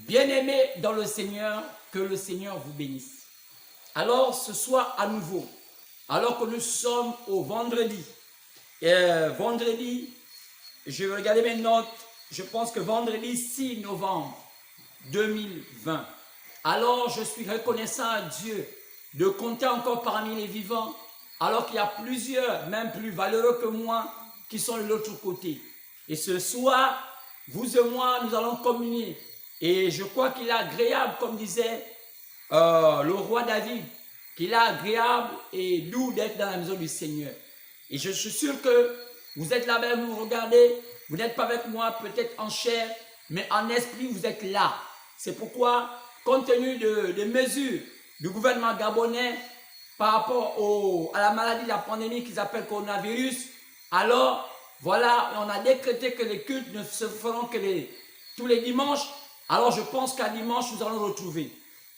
Bien-aimés dans le Seigneur, que le Seigneur vous bénisse. Alors, ce soir à nouveau, alors que nous sommes au vendredi, je vais regarder mes notes, je pense que vendredi 6 novembre 2020. Alors, je suis reconnaissant à Dieu de compter encore parmi les vivants, alors qu'il y a plusieurs, même plus valeureux que moi, qui sont de l'autre côté. Et ce soir, vous et moi, nous allons communier. Et je crois qu'il est agréable, comme disait le roi David, qu'il est agréable et doux d'être dans la maison du Seigneur. Et je suis sûr que vous êtes là-bas, vous regardez, vous n'êtes pas avec moi peut-être en chair, mais en esprit, vous êtes là. C'est pourquoi, compte tenu des mesures du gouvernement gabonais par rapport à la maladie, la pandémie qu'ils appellent coronavirus, alors voilà, on a décrété que les cultes ne se feront que tous les dimanches. Alors je pense qu'à dimanche, nous allons retrouver.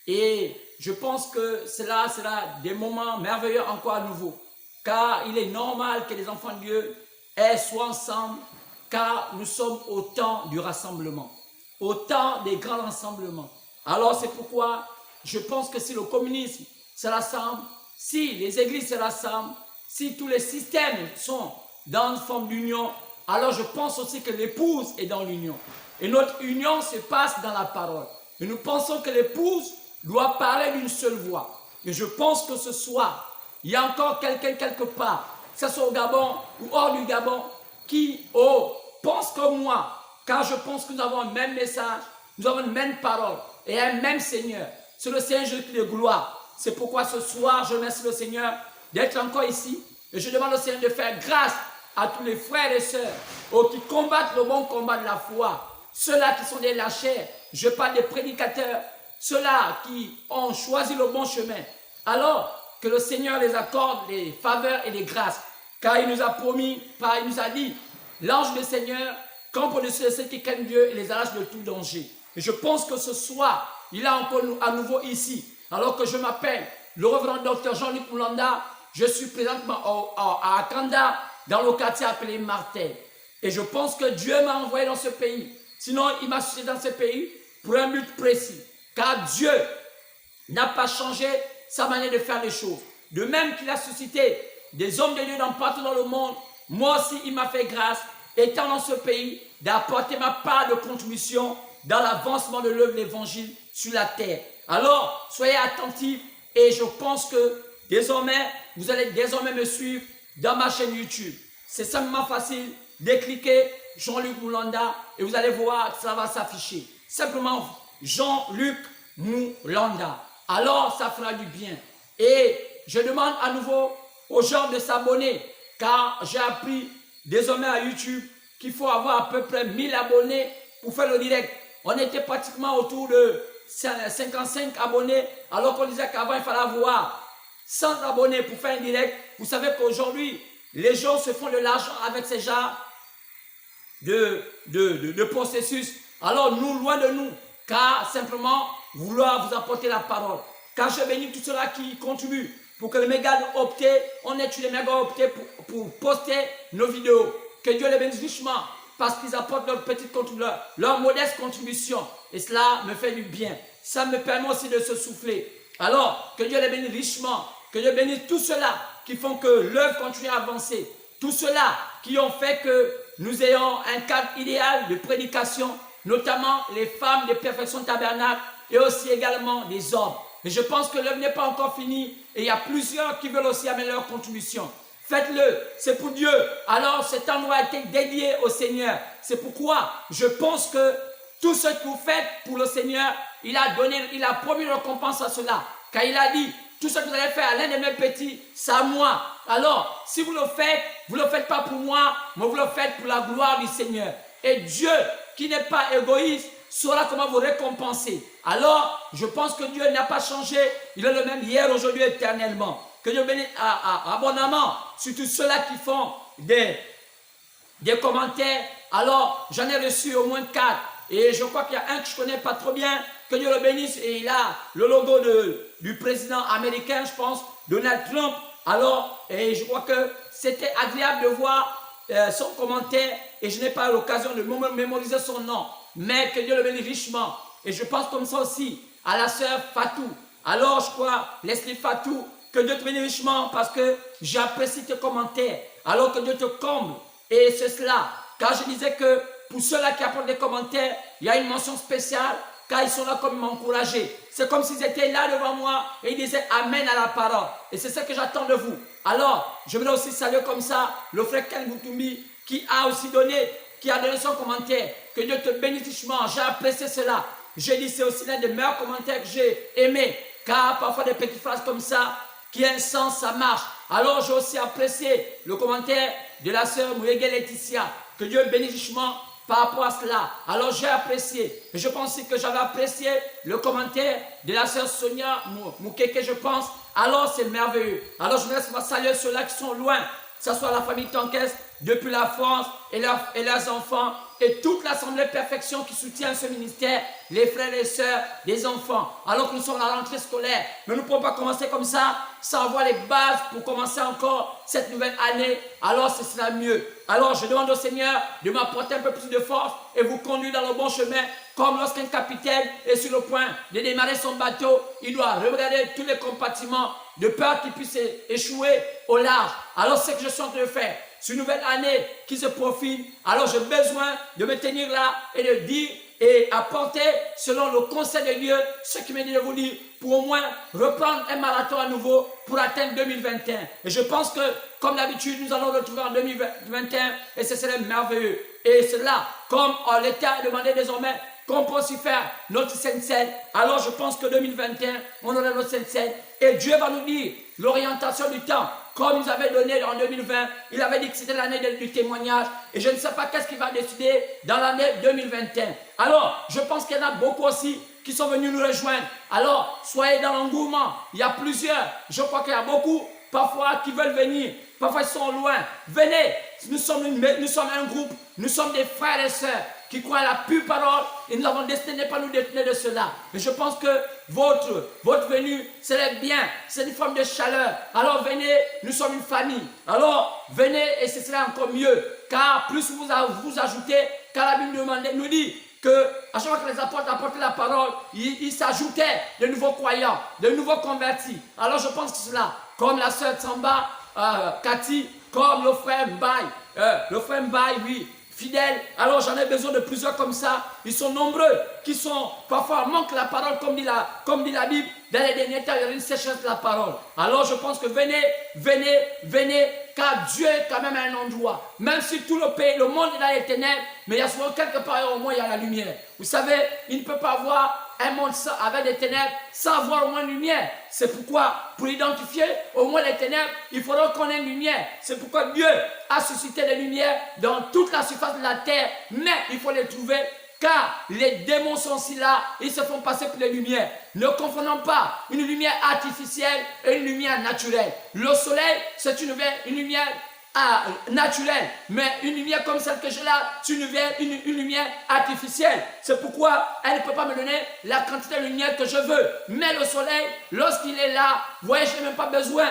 Et je pense que cela sera des moments merveilleux encore à nouveau. Car il est normal que les enfants de Dieu soient ensemble, car nous sommes au temps du rassemblement, au temps des grands rassemblements. Alors c'est pourquoi je pense que si le communisme se rassemble, si les églises se rassemblent, si tous les systèmes sont dans une forme d'union, alors je pense aussi que l'épouse est dans l'union. Et notre union se passe dans la parole. Et nous pensons que l'épouse doit parler d'une seule voix. Et je pense que ce soir, il y a encore quelqu'un quelque part, que ce soit au Gabon ou hors du Gabon, qui pense comme moi. Car je pense que nous avons un même message, nous avons une même parole et un même Seigneur. C'est le Seigneur Jésus de gloire. C'est pourquoi ce soir, je remercie le Seigneur d'être encore ici. Et je demande au Seigneur de faire grâce à tous les frères et sœurs qui combattent le bon combat de la foi. Ceux-là qui sont des la chair, je parle des prédicateurs, ceux-là qui ont choisi le bon chemin. Alors que le Seigneur les accorde les faveurs et les grâces. Car il nous a promis, il nous a dit, l'ange du Seigneur campe de ceux qui craignent Dieu et les arrache de tout danger. Et je pense que ce soir, il est encore à nouveau ici. Alors que je m'appelle le révérend docteur Jean-Luc Moulanda, je suis présentement à Akanda, dans le quartier appelé Martel. Et je pense que Dieu m'a envoyé dans ce pays. Sinon, il m'a suscité dans ce pays pour un but précis. Car Dieu n'a pas changé sa manière de faire les choses. De même qu'il a suscité des hommes de Dieu partout dans le monde, moi aussi, il m'a fait grâce, étant dans ce pays, d'apporter ma part de contribution dans l'avancement de l'œuvre de l'évangile sur la terre. Alors, soyez attentifs et je pense que désormais, vous allez désormais me suivre dans ma chaîne YouTube. C'est simplement facile de cliquer Jean-Luc Moulanda et vous allez voir que ça va s'afficher. Simplement Jean-Luc Moulanda. Alors, ça fera du bien. Et je demande à nouveau aux gens de s'abonner car j'ai appris désormais à YouTube qu'il faut avoir à peu près 1000 abonnés pour faire le direct. On était pratiquement autour de 55 abonnés alors qu'on disait qu'avant il fallait avoir 100 abonnés pour faire un direct. Vous savez qu'aujourd'hui, les gens se font de l'argent avec ces genres de processus. Alors nous, loin de nous, car simplement vouloir vous apporter la parole. Car je bénis tous ceux-là qui contribuent pour que les mégas optés, on ait tué les mégas optés pour poster nos vidéos. Que Dieu les bénisse richement parce qu'ils apportent leur petite contribution, leur modeste contribution. Et cela me fait du bien. Ça me permet aussi de se souffler. Alors, que Dieu les bénisse richement. Que Dieu bénisse tous ceux-là qui font que l'œuvre continue à avancer. Tous ceux-là qui ont fait que nous ayons un cadre idéal de prédication, notamment les femmes de Perfection Tabernacle et aussi également les hommes. Mais je pense que l'œuvre n'est pas encore finie et il y a plusieurs qui veulent aussi amener leur contribution. Faites-le, c'est pour Dieu. Alors cet endroit a été dédié au Seigneur. C'est pourquoi je pense que tout ce que vous faites pour le Seigneur, il a promis une récompense à cela. Car il a dit, tout ce que vous allez faire à l'un de mes petits, c'est à moi. Alors, si vous le faites pas pour moi, mais vous le faites pour la gloire du Seigneur. Et Dieu, qui n'est pas égoïste, saura comment vous récompenser. Alors, je pense que Dieu n'a pas changé. Il est le même hier, aujourd'hui, éternellement. Que Dieu bénisse abondamment, surtout ceux-là qui font des commentaires. Alors, j'en ai reçu au moins 4. Et je crois qu'il y a un que je ne connais pas trop bien. Que Dieu le bénisse. Et il a le logo du président américain, je pense, Donald Trump. Alors, et je crois que c'était agréable de voir son commentaire. Et je n'ai pas l'occasion de mémoriser son nom. Mais que Dieu le bénisse richement. Et je pense comme ça aussi à la sœur Fatou. Alors je crois, Leslie Fatou, que Dieu te bénisse richement parce que j'apprécie tes commentaires. Alors que Dieu te comble. Et c'est cela. Car je disais que pour ceux-là qui apportent des commentaires, il y a une mention spéciale car ils sont là comme m'encourager. C'est comme s'ils étaient là devant moi et ils disaient Amen à la parole. Et c'est ce que j'attends de vous. Alors, je voudrais aussi saluer comme ça le frère Ken Boutoumi qui a aussi donné, son commentaire. Que Dieu te bénisse richement. J'ai apprécié cela. J'ai dit c'est aussi l'un des meilleurs commentaires que j'ai aimé. Car parfois des petites phrases comme ça, qui a un sens, ça marche. Alors j'ai aussi apprécié le commentaire de la sœur Mouyege Laetitia. Que Dieu bénisse richement par rapport à cela. Alors j'ai apprécié. Et je pensais que j'avais apprécié le commentaire de la sœur Sonia Moukeke, je pense. Alors c'est merveilleux. Alors je laisse saluer ceux-là qui sont loin. Que ce soit la famille Tankès depuis la France et leurs enfants et toute l'Assemblée Perfection qui soutient ce ministère, les frères et sœurs des enfants. Alors que nous sommes à la rentrée scolaire, mais nous ne pouvons pas commencer comme ça sans avoir les bases pour commencer encore cette nouvelle année. Alors ce sera mieux. Alors je demande au Seigneur de m'apporter un peu plus de force et vous conduire dans le bon chemin. Comme lorsqu'un capitaine est sur le point de démarrer son bateau, il doit regarder tous les compartiments de peur qu'il puisse échouer au large. Alors c'est ce que je suis en train de faire. C'est une nouvelle année qui se profile. Alors j'ai besoin de me tenir là et de dire et apporter selon le conseil de Dieu ce qui me dit de vous dire pour au moins reprendre un marathon à nouveau pour atteindre 2021. Et je pense que comme d'habitude nous allons retrouver en 2021 et ce serait merveilleux. Et cela, comme l'État a demandé désormais qu'on peut aussi faire notre Sainte-Seine. Alors je pense que 2021, on aura notre Sainte-Seine. Et Dieu va nous dire l'orientation du temps. Comme il nous avait donné en 2020, il avait dit que c'était l'année du témoignage. Et je ne sais pas qu'est-ce qu'il va décider dans l'année 2021. Alors, je pense qu'il y en a beaucoup aussi qui sont venus nous rejoindre. Alors, soyez dans l'engouement. Il y a plusieurs. Je crois qu'il y a beaucoup, parfois, qui veulent venir. Parfois, ils sont loin. Venez. Nous sommes un groupe. Nous sommes des frères et sœurs qui croient à la pure parole et nous avons décidé de ne pas nous détenir de cela. Mais je pense que votre venue serait bien, c'est une forme de chaleur. Alors venez, nous sommes une famille. Alors venez et ce serait encore mieux. Car plus vous ajoutez, car la Bible nous dit que à chaque fois que les apôtres apportaient la parole, il s'ajoutait de nouveaux croyants, de nouveaux convertis. Alors je pense que cela, comme la sœur Tsamba, Cathy, comme le frère Mbaye, oui, fidèles. Alors j'en ai besoin de plusieurs comme ça. Ils sont nombreux qui sont parfois manquent la parole comme dit la Bible. Dans les derniers temps, il y a une sécheresse de la parole. Alors je pense que venez, car Dieu est quand même un endroit. Même si tout le pays, le monde est dans les ténèbres, mais il y a souvent quelque part au moins il y a la lumière. Vous savez, il ne peut pas avoir un monde avec des ténèbres sans avoir au moins une lumière. C'est pourquoi, pour identifier au moins les ténèbres, il faudra qu'on ait une lumière. C'est pourquoi Dieu a suscité les lumières dans toute la surface de la terre, mais il faut les trouver. Car les démons sont aussi là, ils se font passer pour les lumières. Ne confondons pas une lumière artificielle et une lumière naturelle. Le soleil, c'est une lumière naturelle, mais une lumière comme celle que j'ai là, c'est une lumière artificielle. C'est pourquoi elle ne peut pas me donner la quantité de lumière que je veux. Mais le soleil, lorsqu'il est là, vous voyez, je n'ai même pas besoin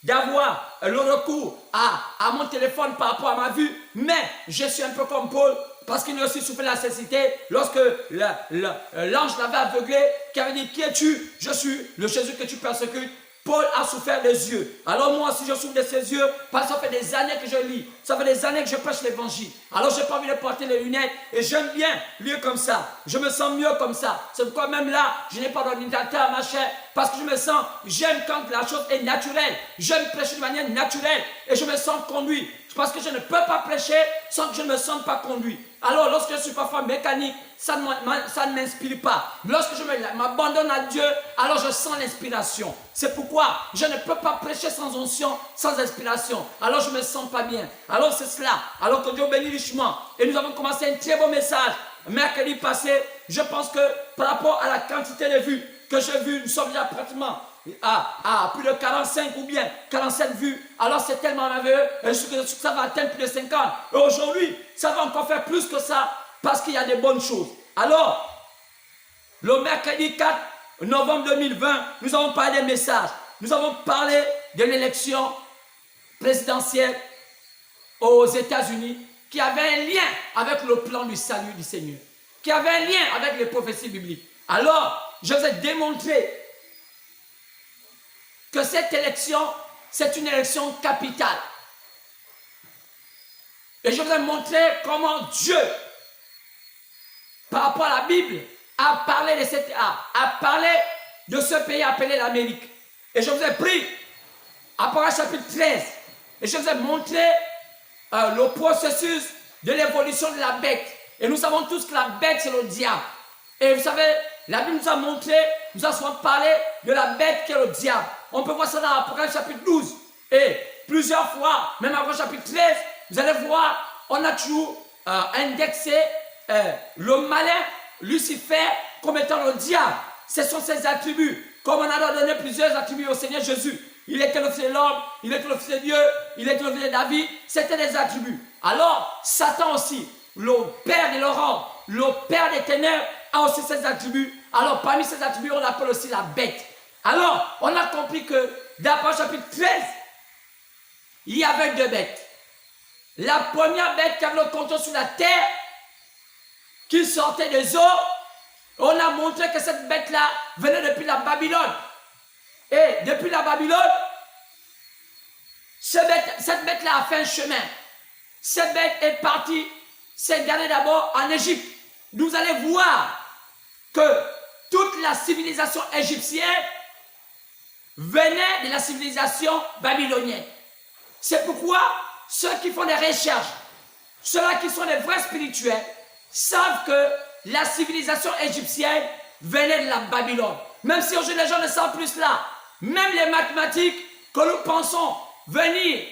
d'avoir le recours à mon téléphone par rapport à ma vue, mais je suis un peu comme Paul, parce qu'il a aussi souffert la cécité lorsque l'ange l'avait aveuglé, qui avait dit, qui es-tu? Je suis le Jésus que tu persécutes. Paul a souffert des yeux. Alors moi aussi je souffre de ses yeux parce que ça fait des années que je lis. Ça fait des années que je prêche l'évangile. Alors je n'ai pas envie de porter les lunettes et j'aime bien lire comme ça. Je me sens mieux comme ça. C'est pourquoi même là, je n'ai pas d'ordinateur à ma chair parce que je me sens, j'aime quand la chose est naturelle. J'aime prêcher de manière naturelle et je me sens conduit. Parce que je ne peux pas prêcher sans que je ne me sente pas conduit. Alors lorsque je suis parfois mécanique, ça ne m'inspire pas. Lorsque je m'abandonne à Dieu, alors je sens l'inspiration. C'est pourquoi je ne peux pas prêcher sans onction, sans inspiration. Alors je ne me sens pas bien. Alors c'est cela. Alors que Dieu bénit richement. Et nous avons commencé un très beau message. Mercredi passé, je pense que par rapport à la quantité de vues que j'ai vues, nous sommes déjà pratiquement à plus de 45 ou bien 47 vues. Alors c'est tellement merveilleux. Et je suis sûr que ça va atteindre plus de 50. Et aujourd'hui, ça va encore faire plus que ça parce qu'il y a des bonnes choses. Alors, le mercredi 4 novembre 2020, nous avons parlé des messages. Nous avons parlé de l'élection présidentielle aux États-Unis qui avait un lien avec le plan du salut du Seigneur. qui avait un lien avec les prophéties bibliques. Alors, je vous ai démontré que cette élection, c'est une élection capitale. Et je vous ai montré comment Dieu, par rapport à la Bible, a parlé de ce pays appelé l'Amérique. Et je vous ai pris Apocalypse chapitre 13. Et je vous ai montré le processus de l'évolution de la bête. Et nous savons tous que la bête, c'est le diable. Et vous savez, la Bible nous a montré, nous a souvent parlé de la bête qui est le diable. On peut voir ça dans Apocalypse chapitre 12. Et plusieurs fois, même Apocalypse chapitre 13, vous allez voir, on a toujours indexé le malin, Lucifer, comme étant le diable. Ce sont ses attributs. Comme on a donné plusieurs attributs au Seigneur Jésus. Il était le fils de l'homme, il était le fils de Dieu, il était le fils de David. C'était des attributs. Alors, Satan aussi, le père de l'aurore, le père des ténèbres, a aussi ses attributs. Alors, parmi ces attributs, on l'appelle aussi la bête. Alors, on a compris que dans Apocalypse chapitre 13, il y avait deux bêtes. La première bête qui avait le contrôle sur la terre, qui sortait des eaux, on a montré que cette bête-là venait depuis la Babylone. Et depuis la Babylone, cette bête-là a fait un chemin. Cette bête est partie s'est gardée d'abord en Égypte. Vous allez voir que toute la civilisation égyptienne venait de la civilisation babylonienne. C'est pourquoi ceux qui font des recherches, ceux-là qui sont des vrais spirituels, savent que la civilisation égyptienne venait de la Babylone. Même si aujourd'hui les gens ne savent plus cela, même les mathématiques que nous pensons venir,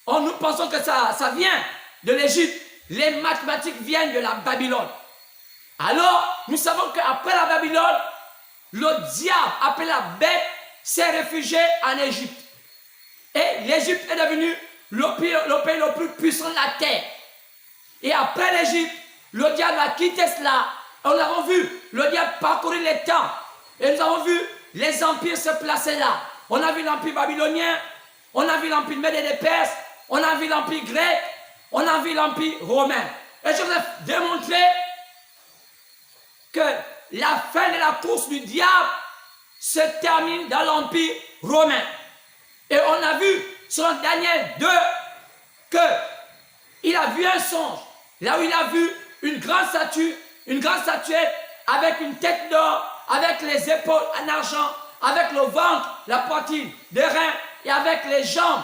nous pensons que ça vient de l'Égypte, les mathématiques viennent de la Babylone. Alors, nous savons qu'après la Babylone, le diable, appelé la bête, s'est réfugié en Égypte. Et l'Égypte est devenue le pays le plus puissant de la terre. Et après l'Égypte, le diable a quitté cela. On l'avons vu, le diable parcourir les temps. Et nous avons vu les empires se placer là. On a vu l'empire babylonien, on a vu l'empire médé des Perses, on a vu l'empire grec, on a vu l'empire romain. Et je vous ai démontré que la fin de la course du diable se termine dans l'empire romain. Et on a vu, selon Daniel 2, qu'il a vu un songe, là où il a vu une grande statuette avec une tête d'or, avec les épaules en argent, avec le ventre, la poitrine, des reins, et avec les jambes,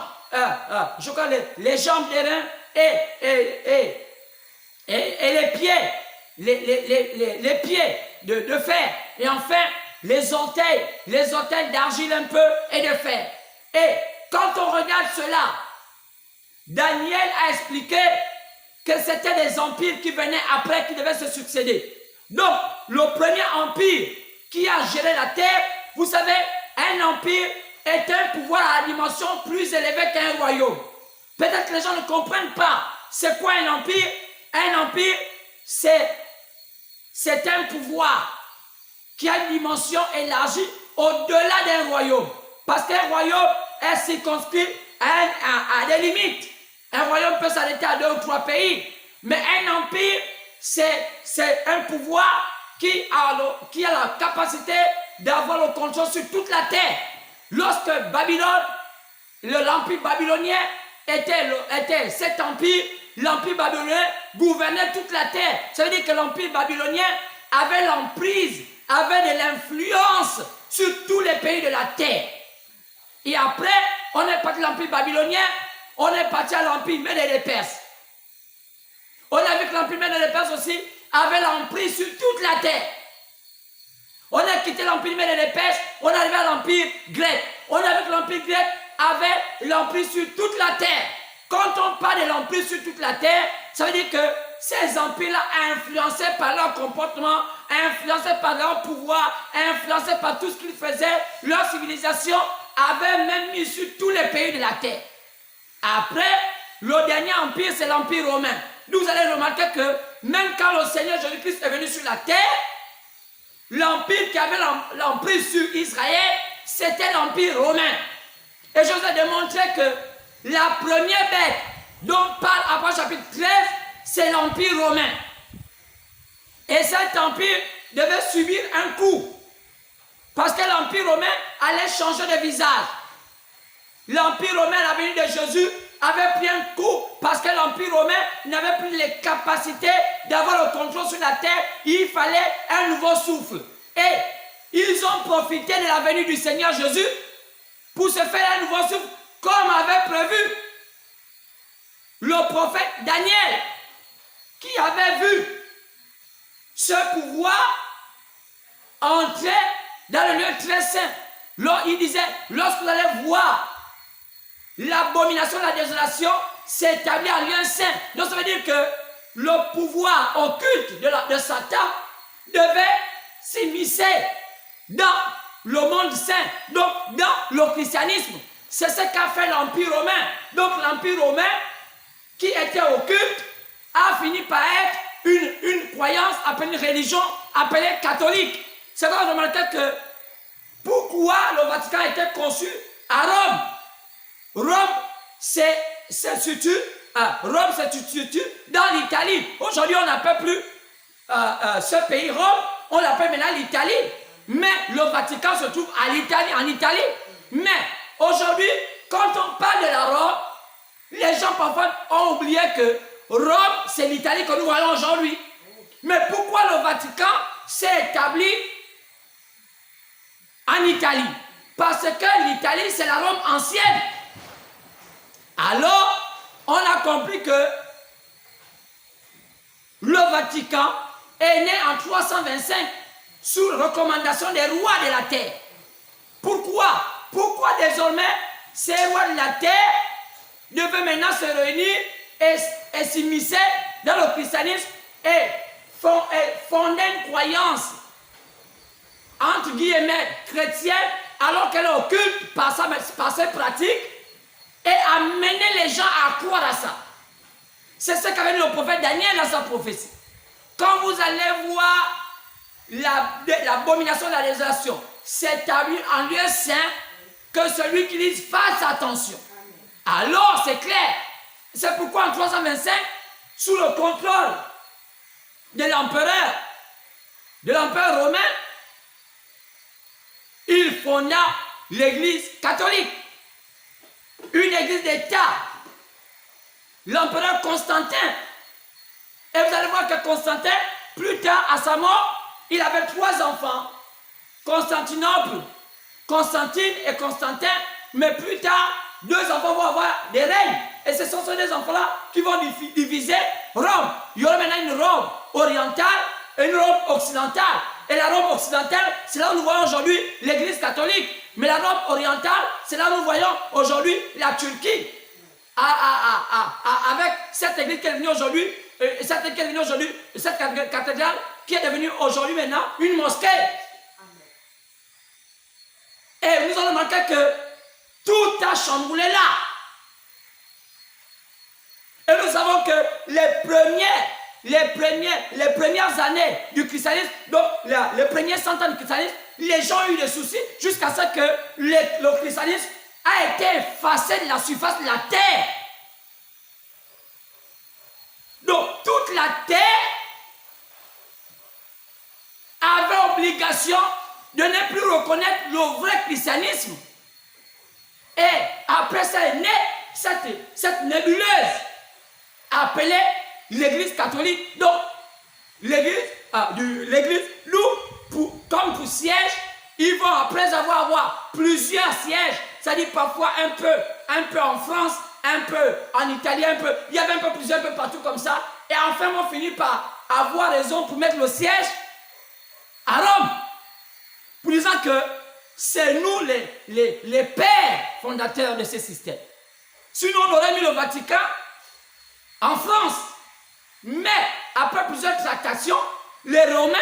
je crois les jambes des reins et les pieds, les pieds de fer, et enfin les orteils d'argile un peu et de fer. Et quand on regarde cela, Daniel a expliqué que c'était des empires qui venaient après, qui devaient se succéder. Donc, le premier empire qui a géré la terre, vous savez, un empire est un pouvoir à la dimension plus élevée qu'un royaume. Peut-être que les gens ne comprennent pas. C'est quoi un empire? Un empire, c'est un pouvoir qui a une dimension élargie au-delà d'un royaume. Parce qu'un royaume est circonscrit à des limites. Un royaume peut s'arrêter à 2 ou 3 pays. Mais un empire, c'est un pouvoir qui a la capacité d'avoir le contrôle sur toute la terre. Lorsque Babylone, l'empire babylonien était cet empire, l'empire babylonien gouvernait toute la terre. Ça veut dire que l'empire babylonien avait l'emprise, avait de l'influence sur tous les pays de la terre. Et après, on est parti de l'empire babylonien, on est parti à l'empire médé des Perses. On a vu que l'empire médé des Perses aussi avait l'emprise sur toute la terre. On a quitté l'empire médé des Perses, on est arrivé à l'empire grec. On a vu que l'empire grec avait l'emprise sur toute la terre. Quand on parle de l'emprise sur toute la terre, ça veut dire que ces empires-là, influencés par leur comportement, influencés par leur pouvoir, influencés par tout ce qu'ils faisaient, leur civilisation avait même mis sur tous les pays de la terre. Après, le dernier empire, c'est l'empire romain. Vous allez remarquer que même quand le Seigneur Jésus-Christ est venu sur la terre, l'empire qui avait l'emprise sur Israël, c'était l'empire romain. Et je vous ai démontré que la première bête dont parle Apocalypse chapitre 13, c'est l'empire romain. Et cet empire devait subir un coup. Parce que l'empire romain allait changer de visage. L'empire romain, à la venue de Jésus, avait pris un coup parce que l'empire romain n'avait plus les capacités d'avoir le contrôle sur la terre. Il fallait un nouveau souffle. Et ils ont profité de la venue du Seigneur Jésus pour se faire un nouveau souffle comme avait prévu le prophète Daniel qui avait vu ce pouvoir entrer dans le lieu très saint. Il disait, lorsque vous allez voir l'abomination de la désolation s'établir en lieu saint. Donc ça veut dire que le pouvoir occulte de Satan devait s'immiscer dans le monde saint, donc dans le christianisme. C'est ce qu'a fait l'Empire romain. Donc l'Empire romain, qui était occulte, a fini par être une croyance, appelée une religion, appelée catholique. C'est vrai, on remarque que pourquoi le Vatican a été conçu à Rome. Rome se situe dans l'Italie. Aujourd'hui, on n'appelle plus ce pays Rome, on l'appelle maintenant l'Italie. Mais le Vatican se trouve en Italie. Mais aujourd'hui, quand on parle de la Rome, les gens parfois ont oublié que Rome, c'est l'Italie que nous voyons aujourd'hui. Mais pourquoi le Vatican s'est établi en Italie? Parce que l'Italie, c'est la Rome ancienne. Alors, on a compris que le Vatican est né en 325 sous recommandation des rois de la terre. Pourquoi? Pourquoi désormais ces rois de la terre devaient maintenant se réunir et s'immiscer dans le christianisme et fonder une croyance entre guillemets chrétienne alors qu'elle est occulte par ses pratiques et amener les gens à croire à ça. C'est ce qu'avait dit le prophète Daniel dans sa prophétie. Quand vous allez voir l'abomination de la désolation s'établir en lieu saint, que celui qui lise fasse attention. Alors c'est clair. C'est pourquoi en 325, sous le contrôle de l'empereur romain, il fonda l'église catholique. Une église d'État. L'empereur Constantin. Et vous allez voir que Constantin, plus tard à sa mort, il avait 3 enfants. Constantinople, Constantine et Constantin. Mais plus tard, 2 enfants vont avoir des règnes. Et ce sont ces 2 enfants-là qui vont diviser Rome. Il y aura maintenant une Rome orientale et une Rome occidentale. Et la Rome occidentale, c'est là où nous voyons aujourd'hui l'église catholique. Mais la Rome orientale, c'est là où nous voyons aujourd'hui la Turquie. Avec cette église qui est venue aujourd'hui, cette cathédrale qui est devenue aujourd'hui maintenant une mosquée. Et nous avons remarqué que tout a chamboulé là. Et nous savons que les premières années du christianisme, donc les premiers 100 ans du christianisme, les gens ont eu des soucis jusqu'à ce que le christianisme a été effacé de la surface de la terre. Donc toute la terre avait obligation de ne plus reconnaître le vrai christianisme. Et après ça est née cette nébuleuse appelée l'église catholique. Donc l'église, nous, comme pour siège, ils vont après avoir plusieurs sièges, c'est-à-dire parfois un peu en France, un peu en Italie, il y avait un peu plusieurs, un peu partout comme ça, et enfin on finit par avoir raison pour mettre le siège à Rome, pour disant que c'est nous les pères fondateurs de ce système. Sinon on aurait mis le Vatican en France, mais après plusieurs tractations, les Romains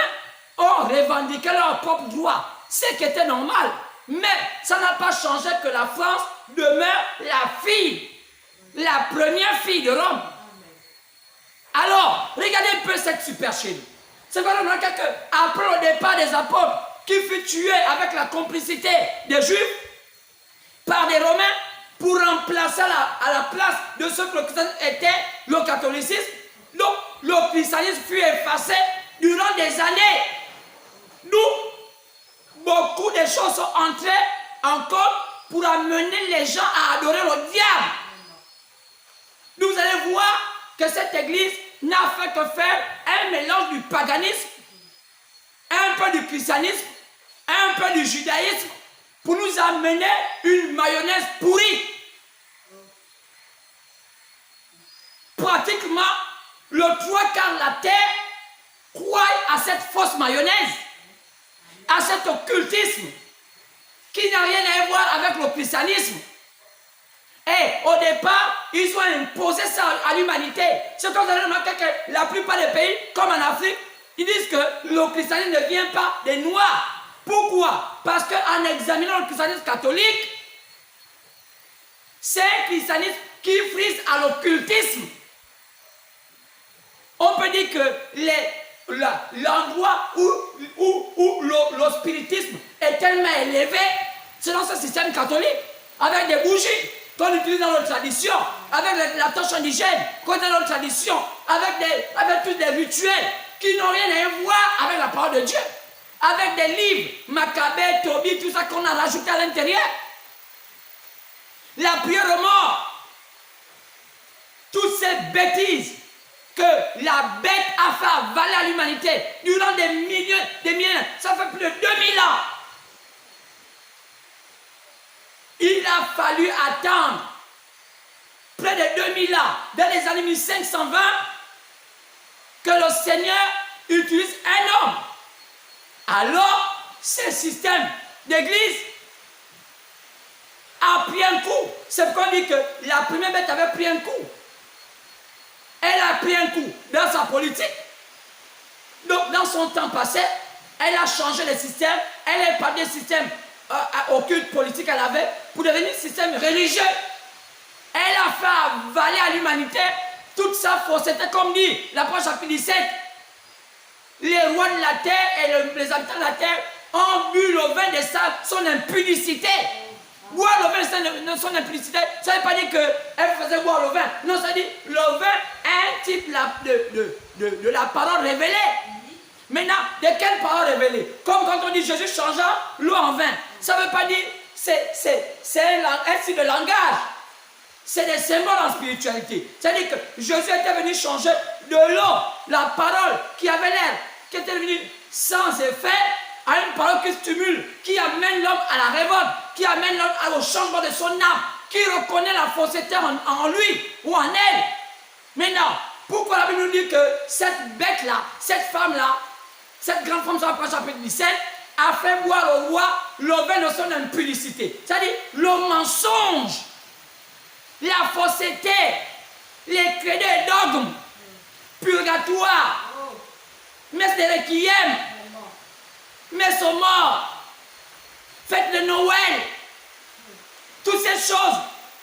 ont revendiqué leur propre droit, ce qui était normal. Mais ça n'a pas changé que la France demeure la première fille de Rome. Alors, regardez un peu cette supercherie. C'est vraiment qu'après le départ des apôtres, qui fut tué avec la complicité des Juifs par des Romains pour remplacer à la place de ce que le christianisme était le catholicisme, donc le christianisme fut effacé durant des années, beaucoup de choses sont entrées en compte pour amener les gens à adorer le diable. Vous allez voir que cette église n'a fait que faire un mélange du paganisme, un peu du christianisme, un peu du judaïsme, pour nous amener une mayonnaise pourrie. Pratiquement, le 3/4 de la terre croit à cette fausse mayonnaise, à cet occultisme, qui n'a rien à voir avec le christianisme. Et au départ, ils ont imposé ça à l'humanité. C'est comme vous allez remarquer que la plupart des pays, comme en Afrique, ils disent que le christianisme ne vient pas des Noirs. Pourquoi? Parce qu'en examinant le christianisme catholique, c'est un christianisme qui frise à l'occultisme. On peut dire que l'endroit où le spiritisme est tellement élevé, c'est dans ce système catholique, avec des bougies qu'on utilise dans notre tradition, avec la torche indigène qu'on utilise dans notre tradition, avec tous des rituels qui n'ont rien à voir avec la parole de Dieu, avec des livres, Maccabée, Tobie, tout ça qu'on a rajouté à l'intérieur. La prière aux morts, toutes ces bêtises que la bête a fait avaler à l'humanité durant des milliers, ça fait plus de 2000 ans. Il a fallu attendre près de 2000 ans, dans les années 1520, que le Seigneur utilise un homme. Alors, ce système d'église a pris un coup. C'est qu'on dit que la première bête avait pris un coup. Elle a pris un coup dans sa politique. Donc, dans son temps passé, elle a changé le système. Elle est pas des systèmes occultes politiques qu'elle avait pour devenir un système religieux. Elle a fait avaler à l'humanité toute sa fausseté, comme dit l'apôtre chapitre 17. Les rois de la terre et les habitants de la terre ont bu le vin de son impudicité. Boire le vin de son impudicité, ça ne veut pas dire qu'elle faisait boire le vin. Non, ça dit le vin est un type de la parole révélée. Maintenant, de quelle parole révélée? Comme quand on dit Jésus changea l'eau en vin. Ça ne veut pas dire, c'est un style de langage. C'est des symboles en spiritualité. C'est-à-dire que Jésus était venu changer de l'eau, la parole qui avait l'air, qui était venue sans effet, à une parole qui stimule, qui amène l'homme à la révolte, qui amène l'homme au changement de son âme, qui reconnaît la fausseté en lui ou en elle. Maintenant, pourquoi la Bible nous dit que cette bête-là, cette femme-là, cette grande femme, sur le chapitre 17, a fait boire au roi le vin de son impudicité. C'est-à-dire le mensonge, la fausseté, les crédits et dogmes, purgatoire, messe de requiem, messe aux morts, fête de Noël, toutes ces choses,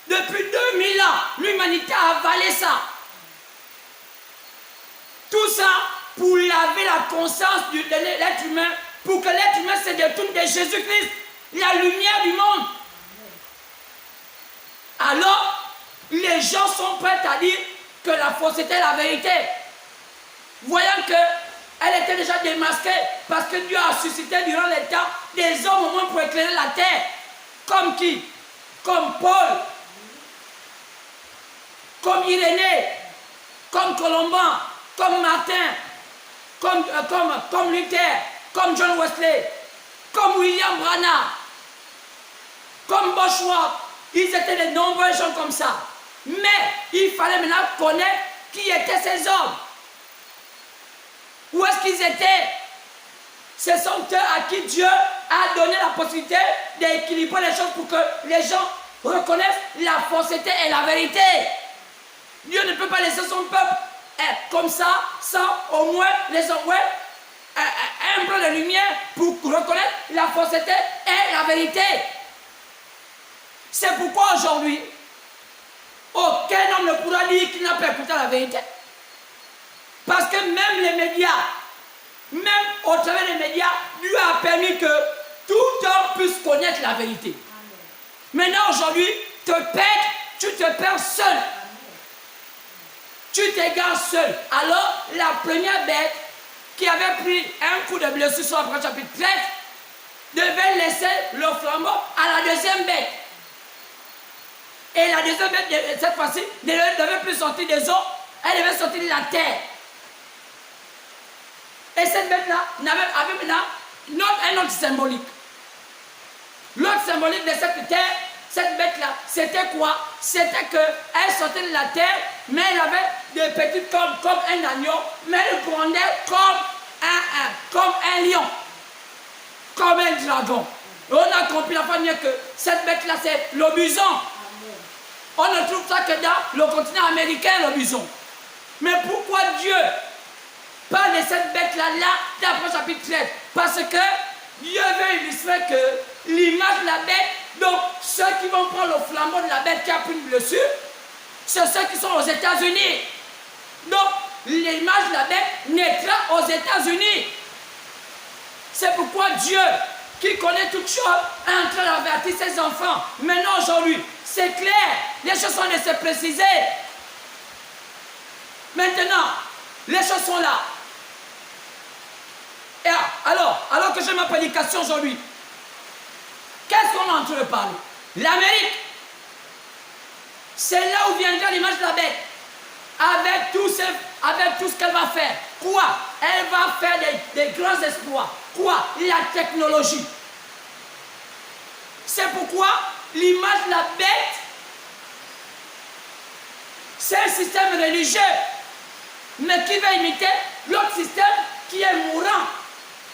depuis 2000 ans, l'humanité a avalé ça. Tout ça pour laver la conscience de l'être humain, pour que l'être humain se détourne de Jésus-Christ, la lumière du monde. Alors, les gens sont prêts à dire que la fausseté est la vérité. Voyant qu'elle était déjà démasquée, parce que Dieu a suscité durant les temps des hommes au moins pour éclairer la terre. Comme qui? Comme Paul, comme Irénée, comme Colomban, comme Martin, comme Luther, comme John Wesley, comme William Branham, comme Bosworth. Ils étaient de nombreux gens comme ça. Mais il fallait maintenant connaître qui étaient ces hommes. Où est-ce qu'ils étaient? Ce sont eux à qui Dieu a donné la possibilité d'équilibrer les choses pour que les gens reconnaissent la fausseté et la vérité. Dieu ne peut pas laisser son peuple être comme ça, sans au moins les envoyer un brin de lumière pour reconnaître la fausseté et la vérité. C'est pourquoi aujourd'hui, aucun homme ne pourra dire qu'il n'a pas écouté la vérité. Parce que même les médias, même au travers des médias, Dieu a permis que tout homme puisse connaître la vérité. Amen. Maintenant, aujourd'hui, tu te perds seul. Tu t'égares seul. Alors, la première bête qui avait pris un coup de blessure sur Apocalypse chapitre 13, devait laisser le flambeau à la deuxième bête. Et la deuxième bête, cette fois-ci, ne devait plus sortir des eaux, elle devait sortir de la terre. Et cette bête-là avait maintenant un autre symbolique. L'autre symbolique de cette terre, cette bête-là, c'était quoi? C'était qu'elle sortait de la terre, mais elle avait des petites cornes comme un agneau, mais elle grondait comme un lion, comme un dragon. Et on a compris la fois dernière que cette bête-là, c'est le bison. On ne trouve ça que dans le continent américain, le bison. Mais pourquoi Dieu parle de cette bête-là, dans Apocalypse chapitre 13? Parce que Dieu veut illustrer que l'image de la bête, donc ceux qui vont prendre le flambeau de la bête qui a pris une blessure, c'est ceux qui sont aux États-Unis. Donc l'image de la bête naîtra aux États-Unis. C'est pourquoi Dieu, qui connaît toutes choses, est en train d'avertir ses enfants. Maintenant, aujourd'hui, c'est clair, les choses sont laissées préciser. Maintenant, les choses sont là. Et alors que j'ai ma prédication aujourd'hui, qu'est-ce qu'on est en train de parler? L'Amérique, c'est là où viendra l'image de la bête, avec tout ce qu'elle va faire. Quoi? Elle va faire des grands exploits. Quoi? La technologie. C'est pourquoi l'image de la bête, c'est un système religieux, mais qui va imiter l'autre système qui est mourant.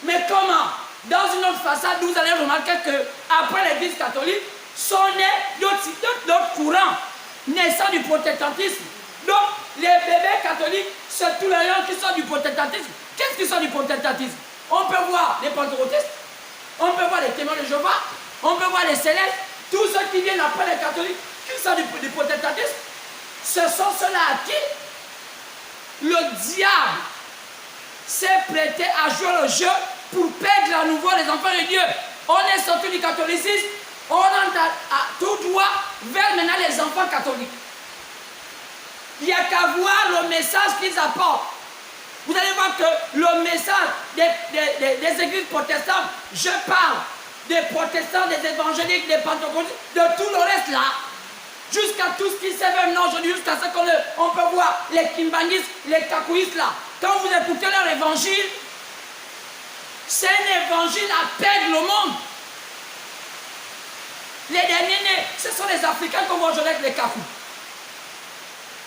Mais comment? Dans une autre façade, vous allez remarquer qu'après l'Église catholique, sont nés d'autres courants, naissant du protestantisme. Donc, les bébés catholiques, c'est tous les gens qui sont du protestantisme. Qu'est-ce qui sont du protestantisme? On peut voir les pentecôtistes, on peut voir les témoins de Jéhovah, on peut voir les célestes, tous ceux qui viennent après les catholiques, qui sont du protestantisme, ce sont ceux-là à qui le diable s'est prêté à jouer le jeu pour perdre à nouveau les enfants de Dieu. On est sorti du catholicisme, on entre à tout droit vers maintenant les enfants catholiques. Il n'y a qu'à voir le message qu'ils apportent. Vous allez voir que le message des églises protestantes, je parle des protestants, des évangéliques, des pentecôtistes, de tout le reste là, jusqu'à tout ce qui s'est maintenant aujourd'hui, jusqu'à ce qu'on peut voir les kimbangistes, les kakouistes là. Quand vous écoutez leur évangile, c'est un évangile à perdre le monde. Les derniers nés, ce sont les Africains qu'on voit aujourd'hui avec les kakous.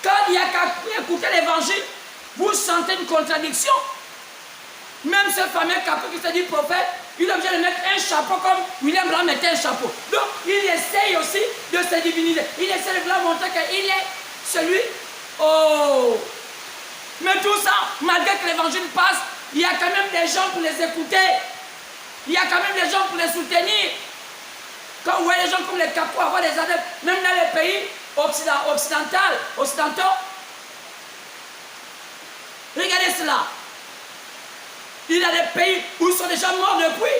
Quand il y a qu'à écouter l'évangile, vous sentez une contradiction. Même ce fameux kakou qui se dit prophète, il est obligé de mettre un chapeau comme William Branham mettait un chapeau. Donc, il essaye aussi de se diviniser. Il essaie de vouloir montrer qu'il est celui. Oh! Mais tout ça, malgré que l'évangile passe, il y a quand même des gens pour les écouter. Il y a quand même des gens pour les soutenir. Quand vous voyez des gens comme les Kapous avoir des adeptes, même dans les pays occidentaux, regardez cela. Il y a des pays où ils sont déjà morts depuis.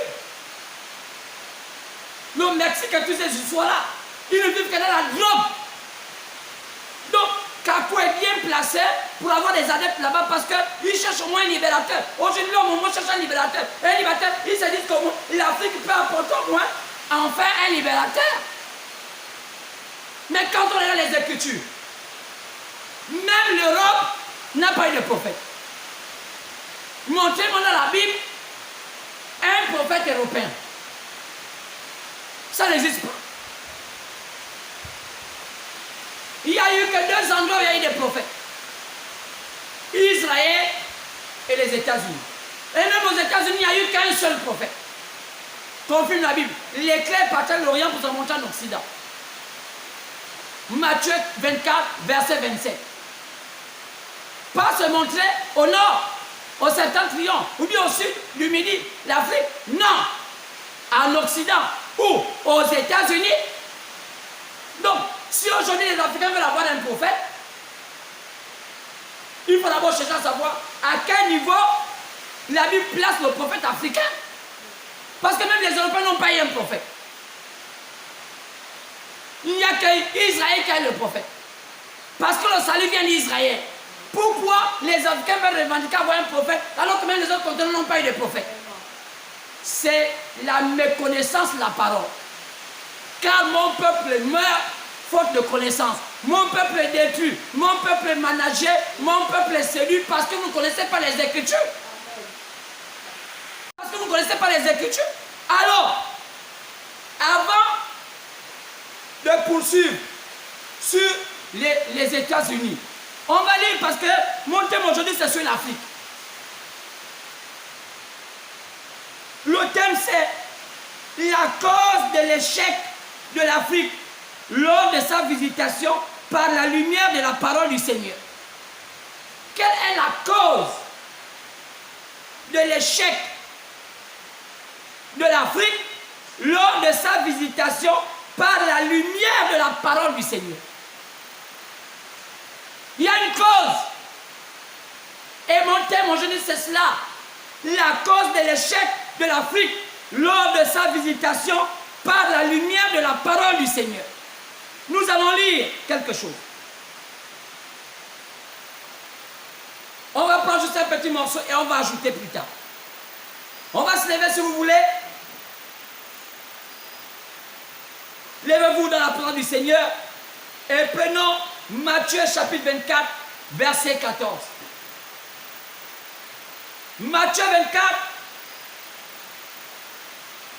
Le Mexique et toutes ces histoires-là, ils ne vivent que dans la drogue. Donc, Kapou est bien placé pour avoir des adeptes là-bas parce qu'il cherche au moins un libérateur. Aujourd'hui, au moment où cherche un libérateur, ils se disent que l'Afrique peut apporter au moins enfin un libérateur. Mais quand on regarde les Écritures, même l'Europe n'a pas eu de prophète. Montrez-moi dans la Bible un prophète européen. Ça n'existe pas. Il n'y a eu que 2 endroits où il y a eu des prophètes. Israël et les États-Unis. Et même aux États-Unis, il n'y a eu qu'un seul prophète. Confirme la Bible. L'éclair partait de l'Orient pour se montrer en Occident. Matthieu 24, verset 27. Pas se montrer au nord, au septentrion, ou bien au sud, du midi, l'Afrique. Non. En Occident, ou aux États-Unis. Donc, si aujourd'hui les Africains veulent avoir un prophète, il faut d'abord chercher à savoir à quel niveau la Bible place le prophète africain. Parce que même les Européens n'ont pas eu un prophète. Il n'y a qu'Israël qui a le prophète. Parce que le salut vient d'Israël. Pourquoi les Africains veulent revendiquer avoir un prophète alors que même les autres continents n'ont pas eu de prophète? C'est la méconnaissance de la parole. Car mon peuple meurt faute de connaissance. Mon peuple est détruit. Mon peuple est managé. Mon peuple est séduit parce que vous ne connaissez pas les Écritures. Parce que vous ne connaissez pas les Écritures. Alors, avant de poursuivre sur les États-Unis, on va lire parce que mon thème aujourd'hui c'est sur l'Afrique. Le thème c'est la cause de l'échec de l'Afrique lors de sa visitation par la lumière de la parole du Seigneur. Quelle est la cause de l'échec de l'Afrique lors de sa visitation par la lumière de la parole du Seigneur? Il y a une cause. Et mon thème aujourd'hui c'est cela. La cause de l'échec de l'Afrique lors de sa visitation par la lumière de la parole du Seigneur. Nous allons lire quelque chose. On va prendre juste un petit morceau et on va ajouter plus tard. On va se lever si vous voulez. Levez-vous dans la présence du Seigneur et prenons Matthieu chapitre 24, verset 14. Matthieu 24,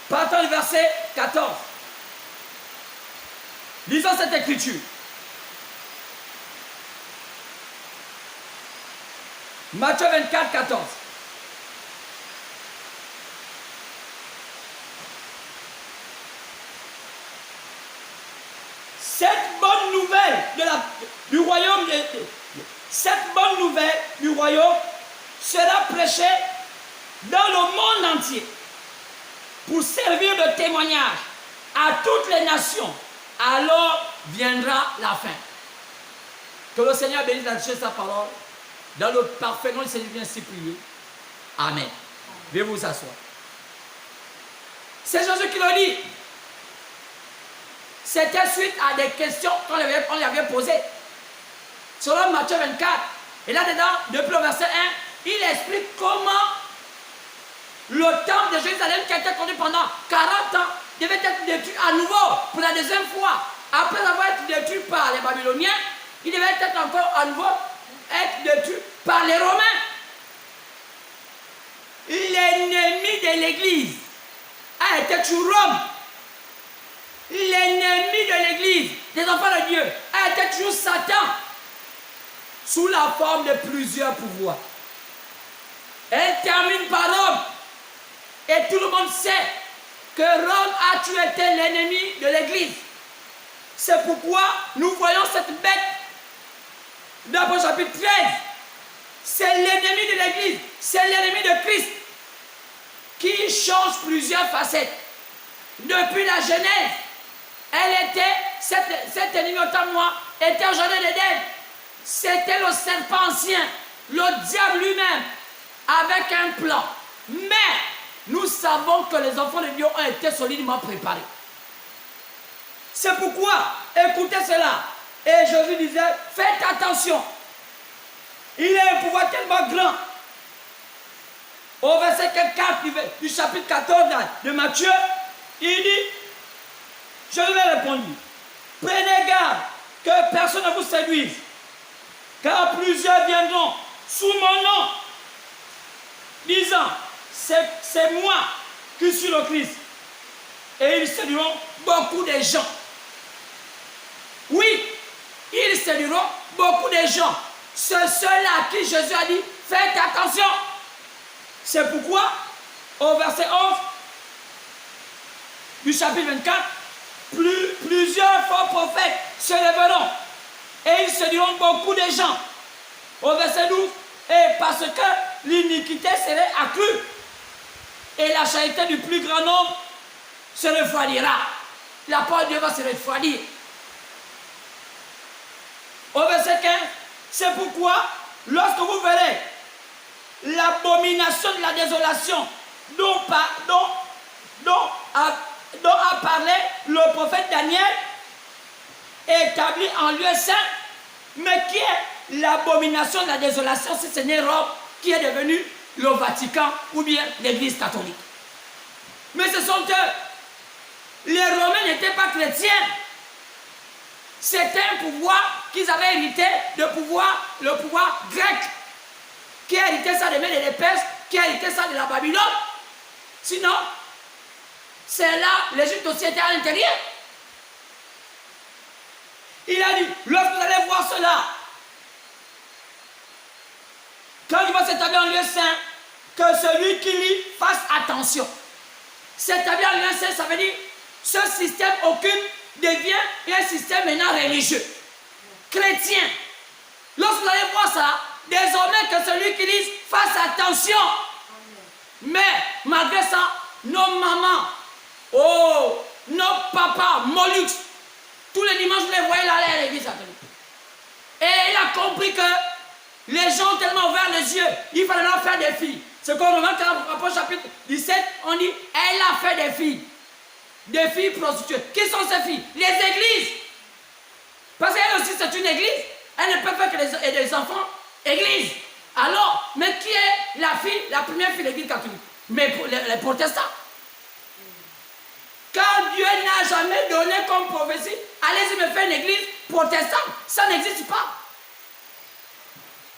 partons du verset 14. Lisons cette écriture. Matthieu 24, 14. Cette bonne nouvelle du royaume, cette bonne nouvelle du royaume sera prêchée dans le monde entier pour servir de témoignage à toutes les nations. Alors viendra la fin. Que le Seigneur bénisse sa parole. Dans le parfait nom du Seigneur, vient ainsi prier. Amen. Veuillez vous asseoir. C'est Jésus qui le dit. C'était suite à des questions qu'on lui avait posées. Selon Matthieu 24. Et là-dedans, depuis le verset 1, il explique comment le temple de Jérusalem qui a été conduit pendant 40 ans devait être détruit à nouveau pour la deuxième fois. Après avoir été détruit par les Babyloniens, il devait être encore à nouveau être détruit par les Romains. L'ennemi de l'Église a été sur Rome. L'ennemi de l'Église, des enfants de Dieu, a été toujours Satan, sous la forme de plusieurs pouvoirs. Elle termine par Rome. Et tout le monde sait que Rome a toujours été l'ennemi de l'Église. C'est pourquoi nous voyons cette bête dans le chapitre 13. C'est l'ennemi de l'Église, c'est l'ennemi de Christ qui change plusieurs facettes. Depuis la Genèse, elle était, cette ennemi autant moi, était au jardin d'Éden. C'était le serpent ancien, le diable lui-même, avec un plan. Mais nous savons que les enfants de Dieu ont été solidement préparés. C'est pourquoi, écoutez cela. Et Jésus disait, faites attention. Il a un pouvoir tellement grand. Au verset 4 du chapitre 14 de Matthieu, il dit, je lui ai répondu, prenez garde que personne ne vous séduise, car plusieurs viendront sous mon nom, disant, c'est moi qui suis le Christ. Et ils séduiront beaucoup de gens. Oui, ils séduiront beaucoup de gens. C'est ceux-là à qui Jésus a dit, faites attention. C'est pourquoi, au verset 11 du chapitre 24, plusieurs faux prophètes se lèveront et ils séduiront beaucoup de gens. Au verset 12, et parce que l'iniquité serait accrue et la charité du plus grand nombre se refroidira. La parole de Dieu va se refroidir. Au verset 15, c'est pourquoi, lorsque vous verrez l'abomination de la désolation dont a parlé le prophète Daniel, établi en lieu saint, mais qui est l'abomination de la désolation, si ce n'est Rome qui est devenue le Vatican ou bien l'Église catholique. Mais ce sont eux. Les Romains n'étaient pas chrétiens. C'était un pouvoir qu'ils avaient hérité le pouvoir grec, qui a hérité ça des Mèdes et des Perses, qui a hérité ça de la Babylone. Sinon, c'est là, l'Égypte aussi était à l'intérieur. Il a dit, lorsque vous allez voir cela, quand il va s'établir en lieu saint, que celui qui lit fasse attention. S'établir en lieu saint, ça veut dire, ce système occulte devient un système maintenant religieux, chrétien. Lorsque vous allez voir ça, désormais que celui qui lit fasse attention. Mais malgré ça, nos mamans, nos papas, Molux, tous les dimanches, vous les voyez là à l'église catholique. Et il a compris que les gens ont tellement ouvert les yeux, il fallait leur faire des filles. C'est comme dans le rapport chapitre 17, on dit, elle a fait des filles. Des filles prostituées. Qui sont ces filles? Les églises. Parce qu'elle aussi, c'est une église. Elle ne peut faire que des enfants église. Alors, mais qui est la fille, la première fille de l'église catholique? Mais pour les protestants. Quand Dieu n'a jamais donné comme prophétie, allez-y me faire une église protestante, ça n'existe pas.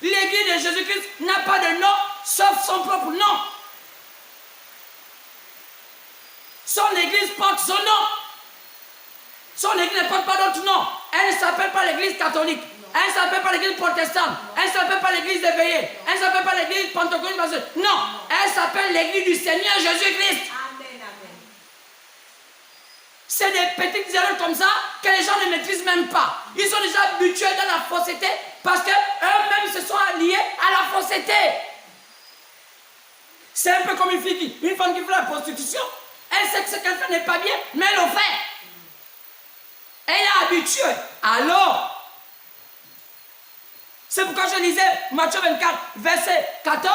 L'église de Jésus-Christ n'a pas de nom, sauf son propre nom. Son église porte son nom. Son église ne porte pas d'autre nom. Elle ne s'appelle pas l'église catholique. Elle ne s'appelle pas l'église protestante. Elle ne s'appelle pas l'église éveillée. Elle ne s'appelle pas l'église pentecôtiste. Non, elle s'appelle l'église du Seigneur Jésus-Christ. C'est des petites erreurs comme ça que les gens ne maîtrisent même pas. Ils sont déjà habitués dans la fausseté parce qu'eux-mêmes se sont alliés à la fausseté. C'est un peu comme une femme qui fait la prostitution. Elle sait que ce qu'elle fait n'est pas bien, mais elle le fait. Elle est habituée. Alors, c'est pourquoi je disais, Matthieu 24, verset 14,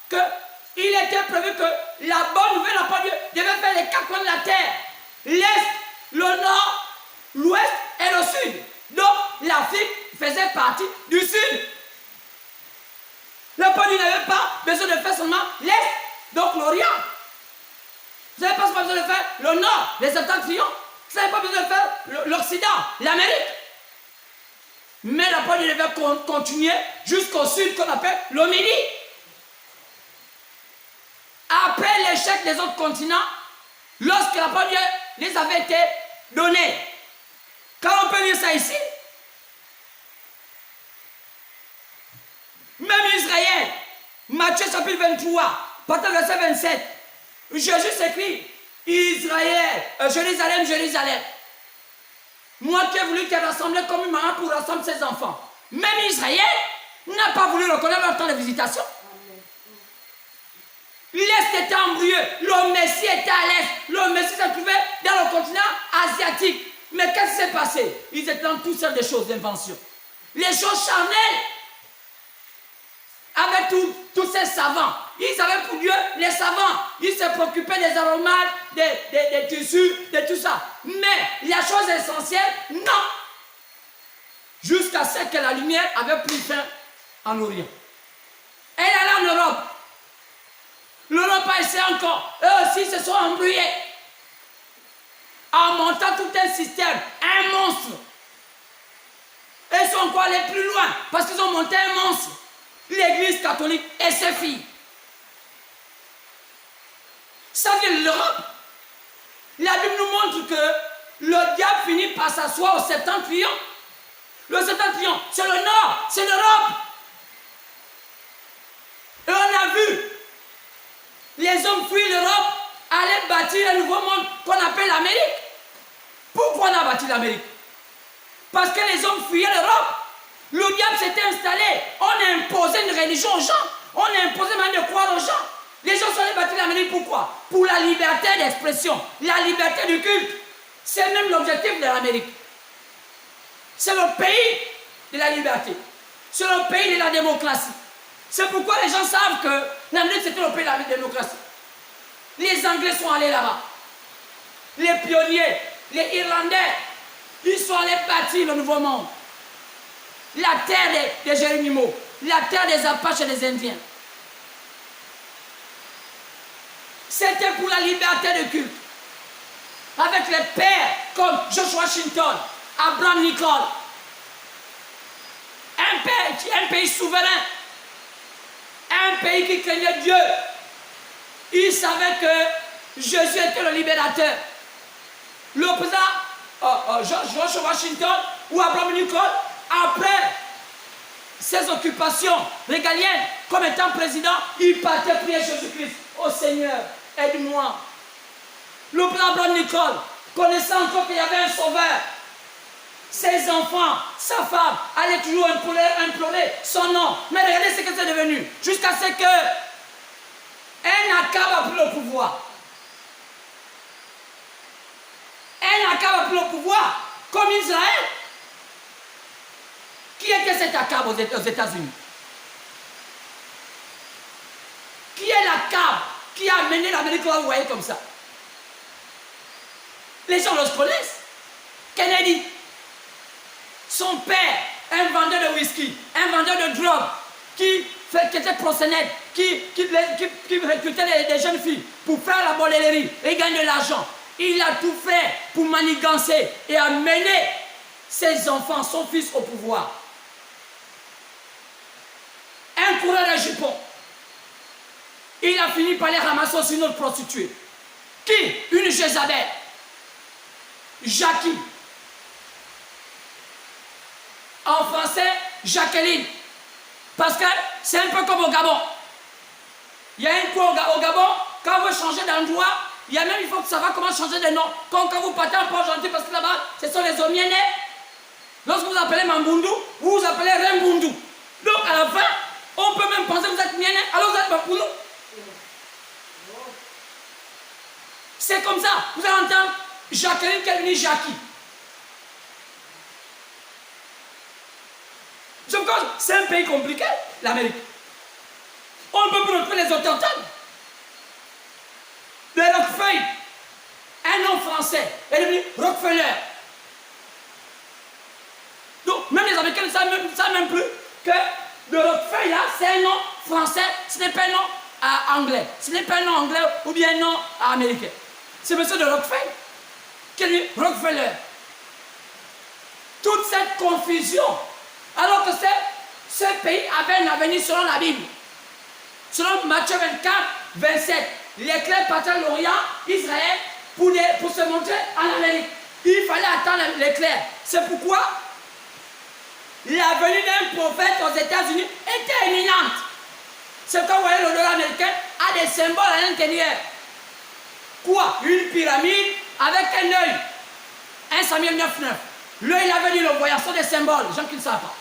qu'il était prévu que la bonne nouvelle, la parole de Dieu, devait faire les quatre coins de la terre. L'Est, le Nord, l'Ouest et le Sud. Donc, l'Afrique faisait partie du Sud. La parole n'avait pas besoin de faire seulement l'Est, donc l'Orient. Vous n'avez pas besoin de faire le Nord, les septentrions. Vous n'avez pas besoin de faire l'Occident, l'Amérique. Mais la parole devait continuer jusqu'au Sud qu'on appelle le Midi. Après l'échec des autres continents, lorsque la parole les avait été donnée. Quand on peut lire ça ici, même Israël, Matthieu chapitre 23, partant verset 27, Jésus s'écrit, Israël, Jérusalem, Jérusalem, moi qui ai voulu te rassembler comme une maman pour rassembler ses enfants. Même Israël n'a pas voulu reconnaître leur temps de visitation. L'Est était embrouillé, le Messie était à l'Est, le Messie se trouvait dans le continent asiatique. Mais qu'est-ce qui s'est passé? Ils étaient dans toutes sortes de choses d'invention. Les choses charnelles, avec tous ces savants. Ils avaient pour Dieu les savants. Ils se préoccupaient des aromates, des tissus, de tout ça. Mais la chose essentielle, non. Jusqu'à ce que la lumière avait pris fin en Orient. Elle allait en Europe. L'Europe a essayé encore. Eux aussi se sont embrouillés. En montant tout un système, un monstre. Et ils sont encore allés plus loin parce qu'ils ont monté un monstre. L'Église catholique et ses filles. Ça vient de l'Europe. La Bible nous montre que le diable finit par s'asseoir au septentrion. Le septentrion, c'est le Nord, c'est l'Europe. Et on a vu les hommes fuient l'Europe, aller bâtir un nouveau monde qu'on appelle l'Amérique. Pourquoi on a bâti l'Amérique? Parce que les hommes fuyaient l'Europe. Le diable s'était installé. On a imposé une religion aux gens. On a imposé une manière de croire aux gens. Les gens sont allés bâtir l'Amérique pourquoi? Pour la liberté d'expression, la liberté du culte. C'est même l'objectif de l'Amérique. C'est le pays de la liberté. C'est le pays de la démocratie. C'est pourquoi les gens savent que l'Amérique c'était le pays de la démocratie. Les Anglais sont allés là-bas. Les pionniers, les Irlandais, ils sont allés bâtir le nouveau monde. la terre des Géronimos, la terre des Apaches et des Indiens. C'était pour la liberté de culte. Avec les pères comme George Washington, Abraham Lincoln. Un pays souverain. Un pays qui craignait Dieu. Il savait que Jésus était le libérateur. Le président George Washington ou Abraham Lincoln, après ses occupations régaliennes, comme étant président, il partait prier Jésus-Christ. Oh Seigneur, aide-moi. Le président Abraham Lincoln, connaissant encore qu'il y avait un sauveur, ses enfants, sa femme, allaient toujours implorer son nom. Mais regardez ce que c'est devenu. Jusqu'à ce que un Akab a pris le pouvoir. Un Akab a pris le pouvoir, comme Israël. Qui était cet Akab aux États-Unis? Qui est l'Akab qui a amené l'Amérique là, vous voyez comme ça? Les gens le connaissent. Kennedy. Son père, un vendeur de whisky, un vendeur de drogue, qui était proxénète, qui recrutait des jeunes filles pour faire la bordellerie et gagner de l'argent. Il a tout fait pour manigancer et amener ses enfants, son fils au pouvoir. Un coureur de jupons. Il a fini par les ramasser aussi une autre prostituée. Qui? Une Jézabel. Jackie. En français, Jacqueline. Parce que c'est un peu comme au Gabon. Il y a un coin au Gabon, quand vous changez d'endroit, il y a même, il faut savoir comment changer de nom. Quand vous partez en Port-Gentil, parce que là-bas, ce sont les Omienais. Lorsque vous appelez Mambundu, vous vous appelez Rembundu. Donc à la fin, on peut même penser que vous êtes Mienais, alors vous êtes Mambundu. C'est comme ça. Vous allez entendre Jacqueline qui est devenue Jackie. C'est un pays compliqué, l'Amérique. On ne peut plus retrouver les autochtones. Le Rockefeller, un nom français, est devenu Rockefeller. Donc, même les Américains ne savent même plus que le Rockefeller, c'est un nom français, ce n'est pas un nom anglais. Ce n'est pas un nom anglais ou bien un nom américain. C'est monsieur de Rockefeller qui est devenu Rockefeller. Toute cette confusion, alors que ce pays avait un avenir selon la Bible. Selon Matthieu 24, 27, l'éclair partait à l'Orient, Israël, pour se montrer en Amérique. Il fallait attendre l'éclair. C'est pourquoi la venue d'un prophète aux États-Unis était imminente. C'est quand vous voyez le dollar américain a des symboles à l'intérieur. Quoi? Une pyramide avec un œil. 1 Samuel 9, 9. L'œil avait dit le voyage, sont des symboles, les gens qui ne savent pas.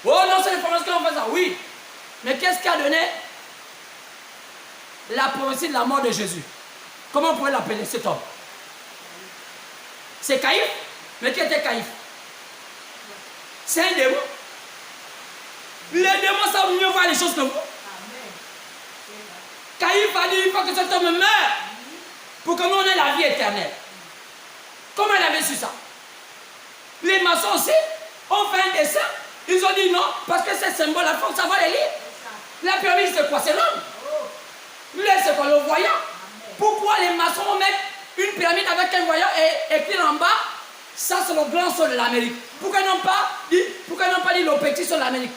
Oh non, c'est les promesses qu'on fait ça, oui. Mais qu'est-ce qui a donné la prophétie de la mort de Jésus? Comment on pourrait l'appeler cet homme? C'est Caïphe. Mais qui était Caïphe? C'est un démon. Les démons savent mieux voir les choses que vous. Caïphe a dit il faut que cet homme meure pour que nous on ait la vie éternelle. Comment il avait su ça? Les maçons aussi ont fait un dessin. Ils ont dit non, parce que ces symboles, il faut savoir les lire. La pyramide, c'est quoi? C'est l'homme. Là, c'est quoi? Le voyant. Pourquoi les maçons mettent une pyramide avec un voyant et écrit en bas, ça c'est le grand sol de l'Amérique? Pourquoi ils n'ont pas dit le petit sol de l'Amérique?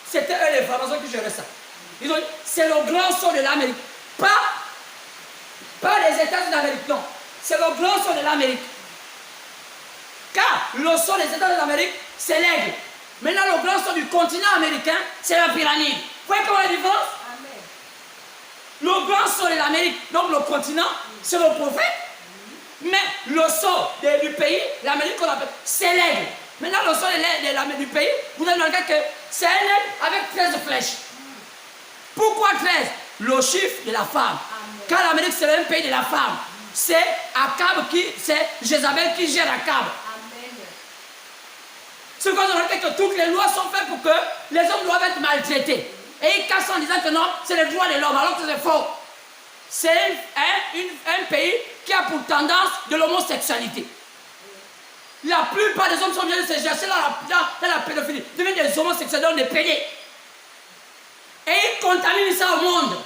C'était eux les francs-maçons qui géraient ça. Ils ont dit, c'est le grand sol de l'Amérique. Pas les États-Unis d'Amérique, non. C'est le grand sol de l'Amérique. Car le sol des États-Unis d'Amérique, c'est l'aigle. Maintenant, le grand sol du continent américain, c'est la pyramide. Vous voyez comment la différence? Amen. Le grand sol de l'Amérique, donc le continent, c'est le prophète. Mais le sol du pays, l'Amérique qu'on appelle, c'est l'aigle. Maintenant, le sol du pays, vous allez remarquer que c'est un aigle avec 13 flèches. Pourquoi 13? Le chiffre de la femme. Amen. Car l'Amérique, c'est un pays de la femme. C'est Akab c'est Jézabel qui gère Akab. Ce qu'on a remarqué que toutes les lois sont faites pour que les hommes doivent être maltraités. Et ils cassent en disant que non, c'est le droit de l'homme, alors que c'est faux. C'est un pays qui a pour tendance de l'homosexualité. La plupart des hommes sont venus se chercher dans la pédophilie. Deviennent des homosexuels, donc des pédés. Et ils contaminent ça au monde.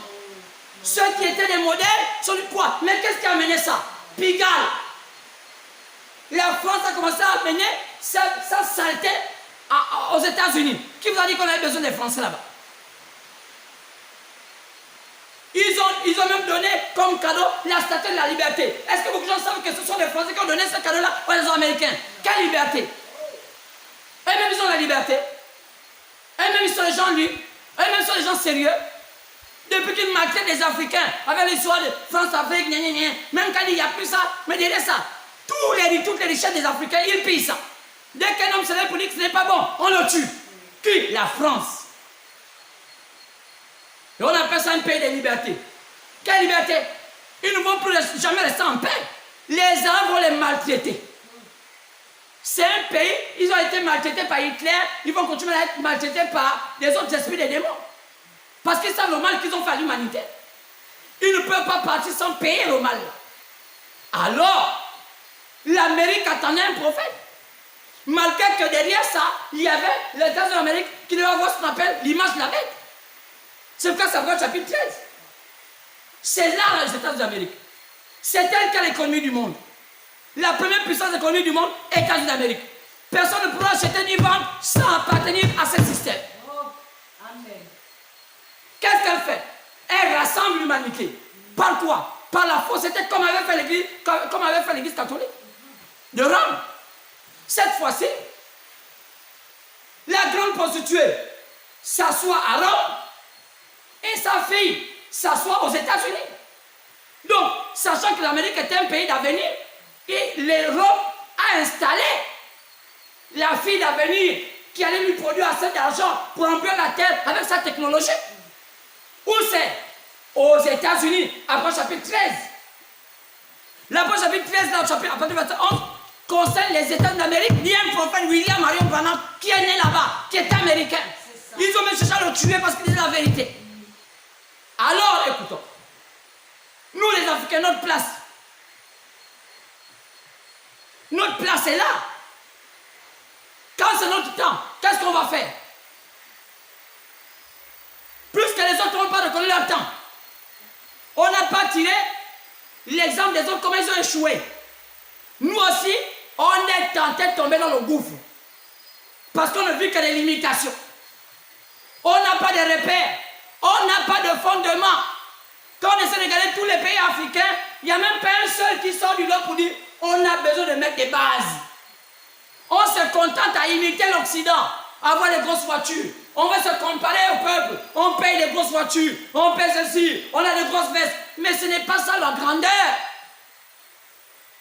Ceux qui étaient des modèles sont du quoi? Mais qu'est-ce qui a amené ça? Pigalle. La France a commencé à amener sa saleté aux États-Unis. Qui vous a dit qu'on avait besoin des Français là-bas? Ils ont même donné comme cadeau la statue de la liberté. Est-ce que beaucoup de gens savent que ce sont les Français qui ont donné ce cadeau-là aux Américains? Quelle liberté? Eux-mêmes ils ont la liberté. Eux-mêmes ils sont les gens libres. Eux-mêmes sont les gens sérieux. Depuis qu'ils maltraitent les Africains avec l'histoire de France-Afrique, même quand il n'y a plus ça, mais derrière ça, toutes les richesses des Africains, ils pillent ça. Dès qu'un homme se lève pour dire que ce n'est pas bon, on le tue. Qui? La France. Et on appelle ça un pays de liberté. Quelle liberté? Ils ne vont plus jamais rester en paix. Les Arabes vont les maltraiter. C'est un pays, ils ont été maltraités par Hitler, ils vont continuer à être maltraités par les autres esprits des démons. Parce qu'ils savent le mal qu'ils ont fait à l'humanité. Ils ne peuvent pas partir sans payer le mal. Alors, l'Amérique attendait un prophète. Malgré que derrière ça, il y avait les États-Unis d'Amérique qui devaient avoir ce qu'on appelle l'image de la bête. C'est pourquoi ça va au chapitre 13. C'est là les États-Unis d'Amérique. C'est elle qui a l'économie du monde. La première puissance économique du monde est les États-Unis d'Amérique. Personne ne pourra acheter ni vendre sans appartenir à ce système. Qu'est-ce qu'elle fait? Elle rassemble l'humanité. Par quoi? Par la fausseté, comme avait fait l'Église catholique de Rome. Cette fois-ci, la grande prostituée s'assoit à Rome et sa fille s'assoit aux États-Unis. Donc, sachant que l'Amérique était un pays d'avenir, et l'Europe a installé la fille d'avenir qui allait lui produire assez d'argent pour remplir la terre avec sa technologie. Où c'est? Aux États-Unis, après chapitre 13. L'apôtre chapitre 13, là, à partir du verset 11, concerne les États d'Amérique. Il y a un prophète, William Marion Branham, qui est né là-bas, qui est américain. Ils ont même cherché à le tuer parce qu'il disait la vérité. Alors, écoutons. Nous, les Africains, notre place est là. Quand c'est notre temps, qu'est-ce qu'on va faire? Plus que les autres n'ont pas reconnu leur temps. On n'a pas tiré l'exemple des autres, comment ils ont échoué. Nous aussi, on est tenté de tomber dans le gouffre. Parce qu'on ne vit que des limitations. On n'a pas de repères. On n'a pas de fondement. Quand on essaie de regarder tous les pays africains, il n'y a même pas un seul qui sort du lot pour dire on a besoin de mettre des bases. On se contente à imiter l'Occident, avoir des grosses voitures. On va se comparer au peuple. On paye des grosses voitures. On paye ceci. On a de grosses vestes. Mais ce n'est pas ça la grandeur.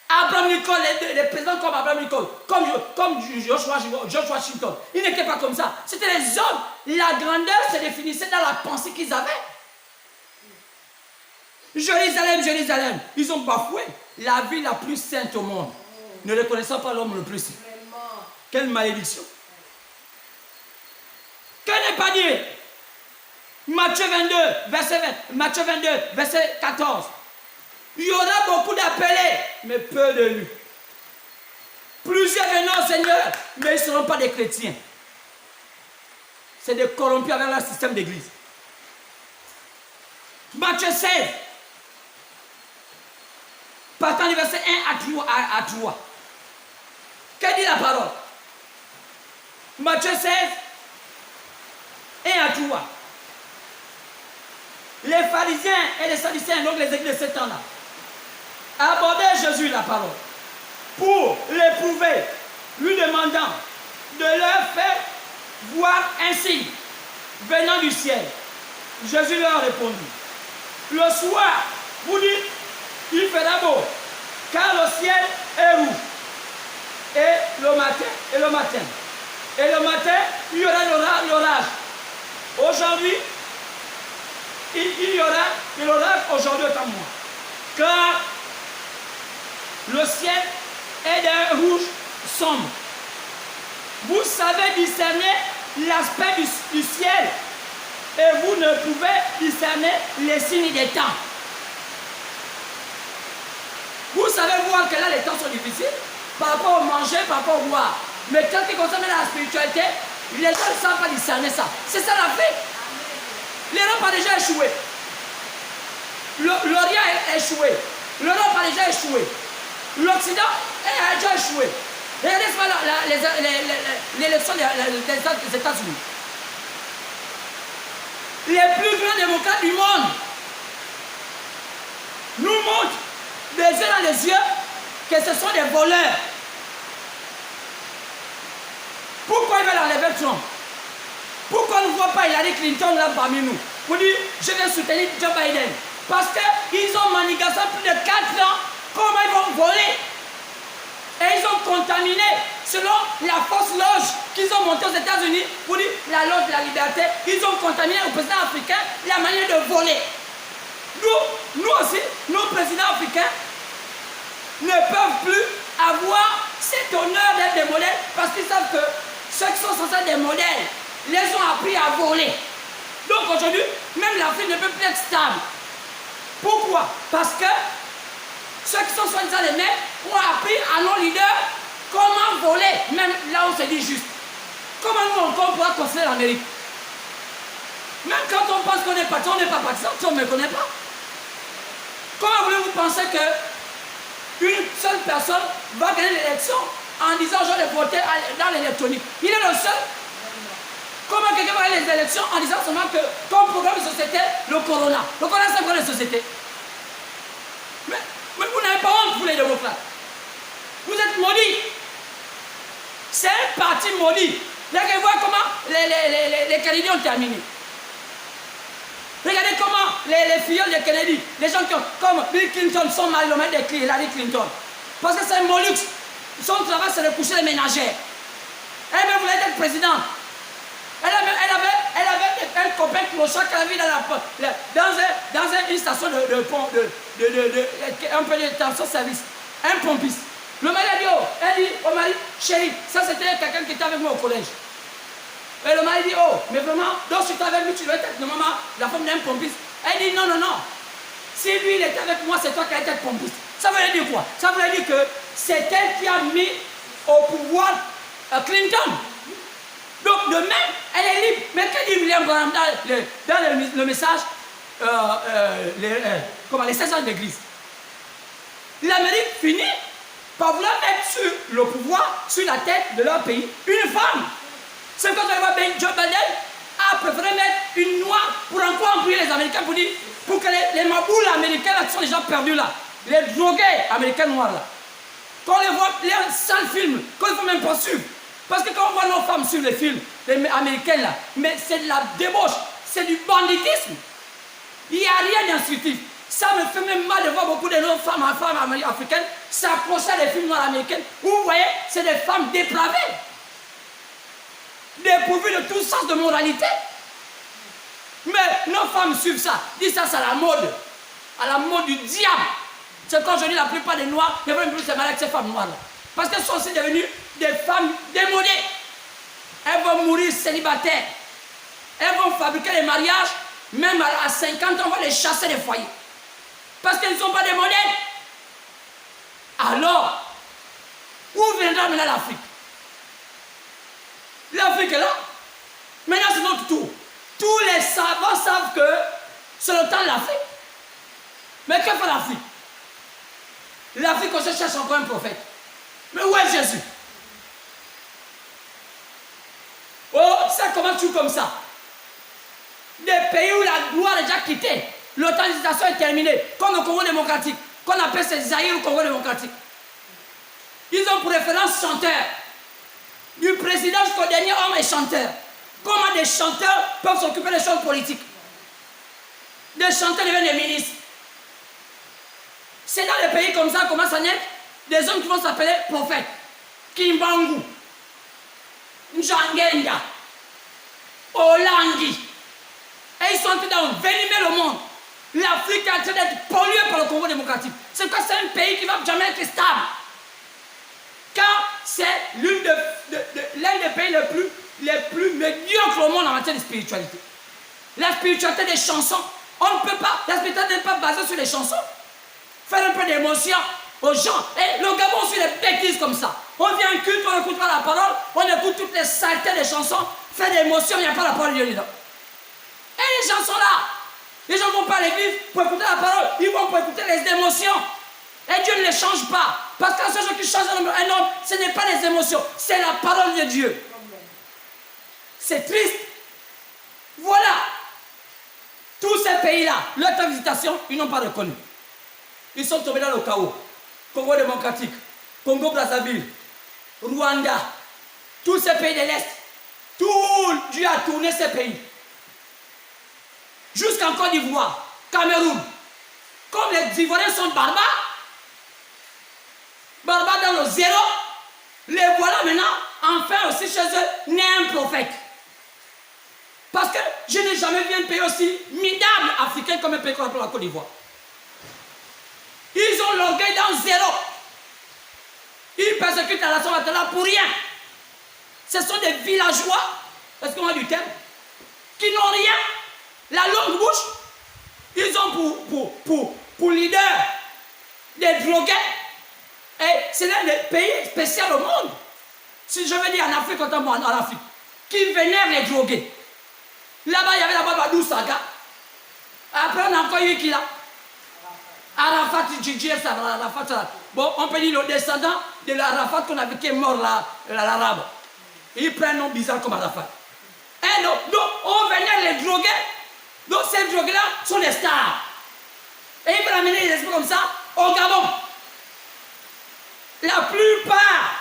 Abraham Lincoln, les présidents comme Abraham Lincoln, comme George Washington, ils n'étaient pas comme ça. C'était les hommes. La grandeur se définissait dans la pensée qu'ils avaient. Jérusalem, Jérusalem, ils ont bafoué la ville la plus sainte au monde, ne reconnaissant pas l'homme le plus saint. Quelle malédiction. Que n'est pas dit? Matthieu 22, verset 14. Il y aura beaucoup d'appelés, mais peu d'élus. Plusieurs venant au Seigneur, mais ils ne seront pas des chrétiens. C'est des corrompus avec leur système d'église. Matthieu 16, partant du verset 1 à 3. Que dit la parole? Matthieu 16, 1 à 3. Les pharisiens et les sadducéens, donc les églises de ce temps-là, abordaient Jésus, la parole, pour l'éprouver, lui demandant de leur faire voir un signe venant du ciel. Jésus leur répondit: le soir, vous dites, il fera beau, car le ciel est rouge. Et le matin, il y aura l'orage. Aujourd'hui, il y aura de l'orage aujourd'hui autant moi. Car le ciel est d'un rouge sombre. Vous savez discerner l'aspect du ciel et vous ne pouvez discerner les signes des temps. Vous savez voir que là les temps sont difficiles. par rapport au manger, par rapport au boire. Mais quand il concerne la spiritualité, les gens ne savent pas discerner ça. C'est ça l'Afrique. L'Europe a déjà échoué. L'Orient a échoué. L'Europe a déjà échoué. L'Occident a déjà échoué. Regardez l'élection des États-Unis. Les plus grands démocrates du monde nous montrent des yeux dans les yeux que ce sont des voleurs. Pourquoi ils veulent enlever Trump? Pourquoi on ne voit pas Hillary Clinton là parmi nous? Pour dire, je vais soutenir Joe Biden. Parce qu'ils ont manigancé plus de 4 ans. Comment ils vont voler? Et ils ont contaminé, selon la fausse loge qu'ils ont montée aux États-Unis, pour dire la loge de la liberté, ils ont contaminé au président africain la manière de voler. Nous aussi, nos présidents africains ne peuvent plus avoir cet honneur d'être des modèles parce qu'ils savent que ceux qui sont censés être des modèles les ont appris à voler. Donc aujourd'hui, même l'Afrique ne peut plus être stable. Pourquoi? Parce que ceux qui sont soi-disant les maîtres ont appris à nos leaders comment voler, même là où c'est dit juste. Comment nous encore on pourra construire l'Amérique? Même quand on pense qu'on est parti, on n'est pas parti, on ne me connaît pas. Comment voulez-vous penser qu'une seule personne va gagner l'élection en disant je vais voter dans l'électronique? Il est le seul. Comment quelqu'un va gagner les élections en disant seulement que comme programme de société, le corona? Le corona, c'est un programme de société. Mais vous n'avez pas honte, vous les démocrates. Vous êtes maudits. C'est un parti maudit. Regardez voir comment les Kennedy ont terminé. Regardez comment les filleuls de Kennedy, les gens comme Bill Clinton sont mariés de Hillary Clinton. Parce que c'est un mollusque. Son travail, c'est de coucher les ménagères. Elle voulait être présidente. Elle avait un copain clochard qu'elle avait dans une station de pont, un peu de station-service, un pompiste. Le mari a dit, oh, elle dit au mari, chérie, ça c'était quelqu'un qui était avec moi au collège. Et le mari dit, oh, mais vraiment, donc si tu es avec lui, tu dois être normalement la femme d'un pompiste. Elle dit, non. Si lui, il était avec moi, c'est toi qui as été pompiste. Ça voulait dire quoi? Ça voulait dire que c'est elle qui a mis au pouvoir Clinton. Donc, de même, elle est libre. Mais que dit William Branham dans le message, les 16 ans d'église? L'Amérique finit par vouloir mettre sur le pouvoir, sur la tête de leur pays, une femme. C'est quand on voit Joe Biden a préféré mettre une noire pour encore embrouiller les Américains pour que les maboules américains là, qui sont déjà perdus là, les drogués américains noirs là, quand on les voit, les sales films, qu'on ne faut même pas suivre. Parce que quand on voit nos femmes sur les films, les américains là, mais c'est de la débauche, c'est du banditisme. Il n'y a rien d'instructif. Ça me fait même mal de voir beaucoup de nos femmes africaines s'approcher des films noirs américains où vous voyez, c'est des femmes dépravées, dépourvues de tout sens de moralité. Mais nos femmes suivent ça, disent ça, c'est à la mode du diable. C'est quand je dis la plupart des noirs ne veulent plus se marier avec ces femmes noires là. Parce qu'elles sont aussi devenues des femmes démodées. Elles vont mourir célibataires. Elles vont fabriquer des mariages, même à 50 ans, on va les chasser des foyers. Parce qu'elles ne sont pas des modèles. Alors, où viendra maintenant l'Afrique? L'Afrique est là. Maintenant, c'est notre tour. Tous les savants savent que c'est le temps de l'Afrique. Mais que fait l'Afrique? L'Afrique, on se cherche encore un prophète. Mais où est Jésus? Oh, ça commence tout comme ça. Des pays où la gloire est déjà quittée. L'autorisation est terminée. Comme le Congo démocratique. Qu'on appelle ces Zaïre ou Congo démocratique. Ils ont pour référence chanteur. Du président jusqu'au dernier homme est chanteur. Comment des chanteurs peuvent s'occuper des choses politiques? Des chanteurs deviennent des ministres. C'est dans les pays comme ça, commence à naître des hommes qui vont s'appeler prophètes. Kimbangu, Njangenda, Olangi. Et ils sont en train d'envenimer le monde. L'Afrique est en train d'être polluée par le Congo démocratique. C'est quoi? C'est un pays qui ne va jamais être stable. Car c'est l'un des pays les plus médiocres au monde en matière de spiritualité. La spiritualité des chansons, on ne peut pas, la spiritualité n'est pas basée sur les chansons. Faire un peu d'émotion, aux gens. Et le Gabon, c'est des bêtises comme ça. On vient en culte, on n'écoute pas la parole, on écoute toutes les saletés des chansons, fait des émotions, il n'y a pas la parole de Dieu dedans. Et les gens sont là. Les gens ne vont pas à l'église pour écouter la parole, ils vont pour écouter les émotions. Et Dieu ne les change pas. Parce que la seule chose qui change un homme, ce n'est pas les émotions, c'est la parole de Dieu. C'est triste. Voilà. Tous ces pays-là, leur visitation, ils n'ont pas reconnu. Ils sont tombés dans le chaos. Congo démocratique, Congo-Brazzaville, Rwanda, tous ces pays de l'Est. Tout Dieu a tourné ces pays. Jusqu'en Côte d'Ivoire, Cameroun. Comme les Ivoiriens sont barbares dans le zéro, les voilà maintenant, enfin aussi chez eux, né un prophète. Parce que je n'ai jamais vu un pays aussi minable africain comme un pays qu'on appelle la Côte d'Ivoire. Ils ont l'orgueil dans zéro. Ils persécutent la nation là pour rien. Ce sont des villageois, est-ce qu'on a du terme, qui n'ont rien, la longue bouche. Ils ont pour leader des drogués. Et c'est l'un des pays spéciaux au monde. Si je veux dire en Afrique, autrement en Afrique, qui vénèrent les drogués. Là-bas, il y avait la Babadou Saga. Après, on a encore eu qui là? Arafat, Arafat. Bon, on peut dire le descendant de l'Arafat qu'on avait qui est mort là, l'arabe. Il prend un nom bizarre comme Arafat. Et donc on vénère les drogués. Donc ces drogués-là sont des stars. Et ils veulent amener les esprits comme ça au Gabon. La plupart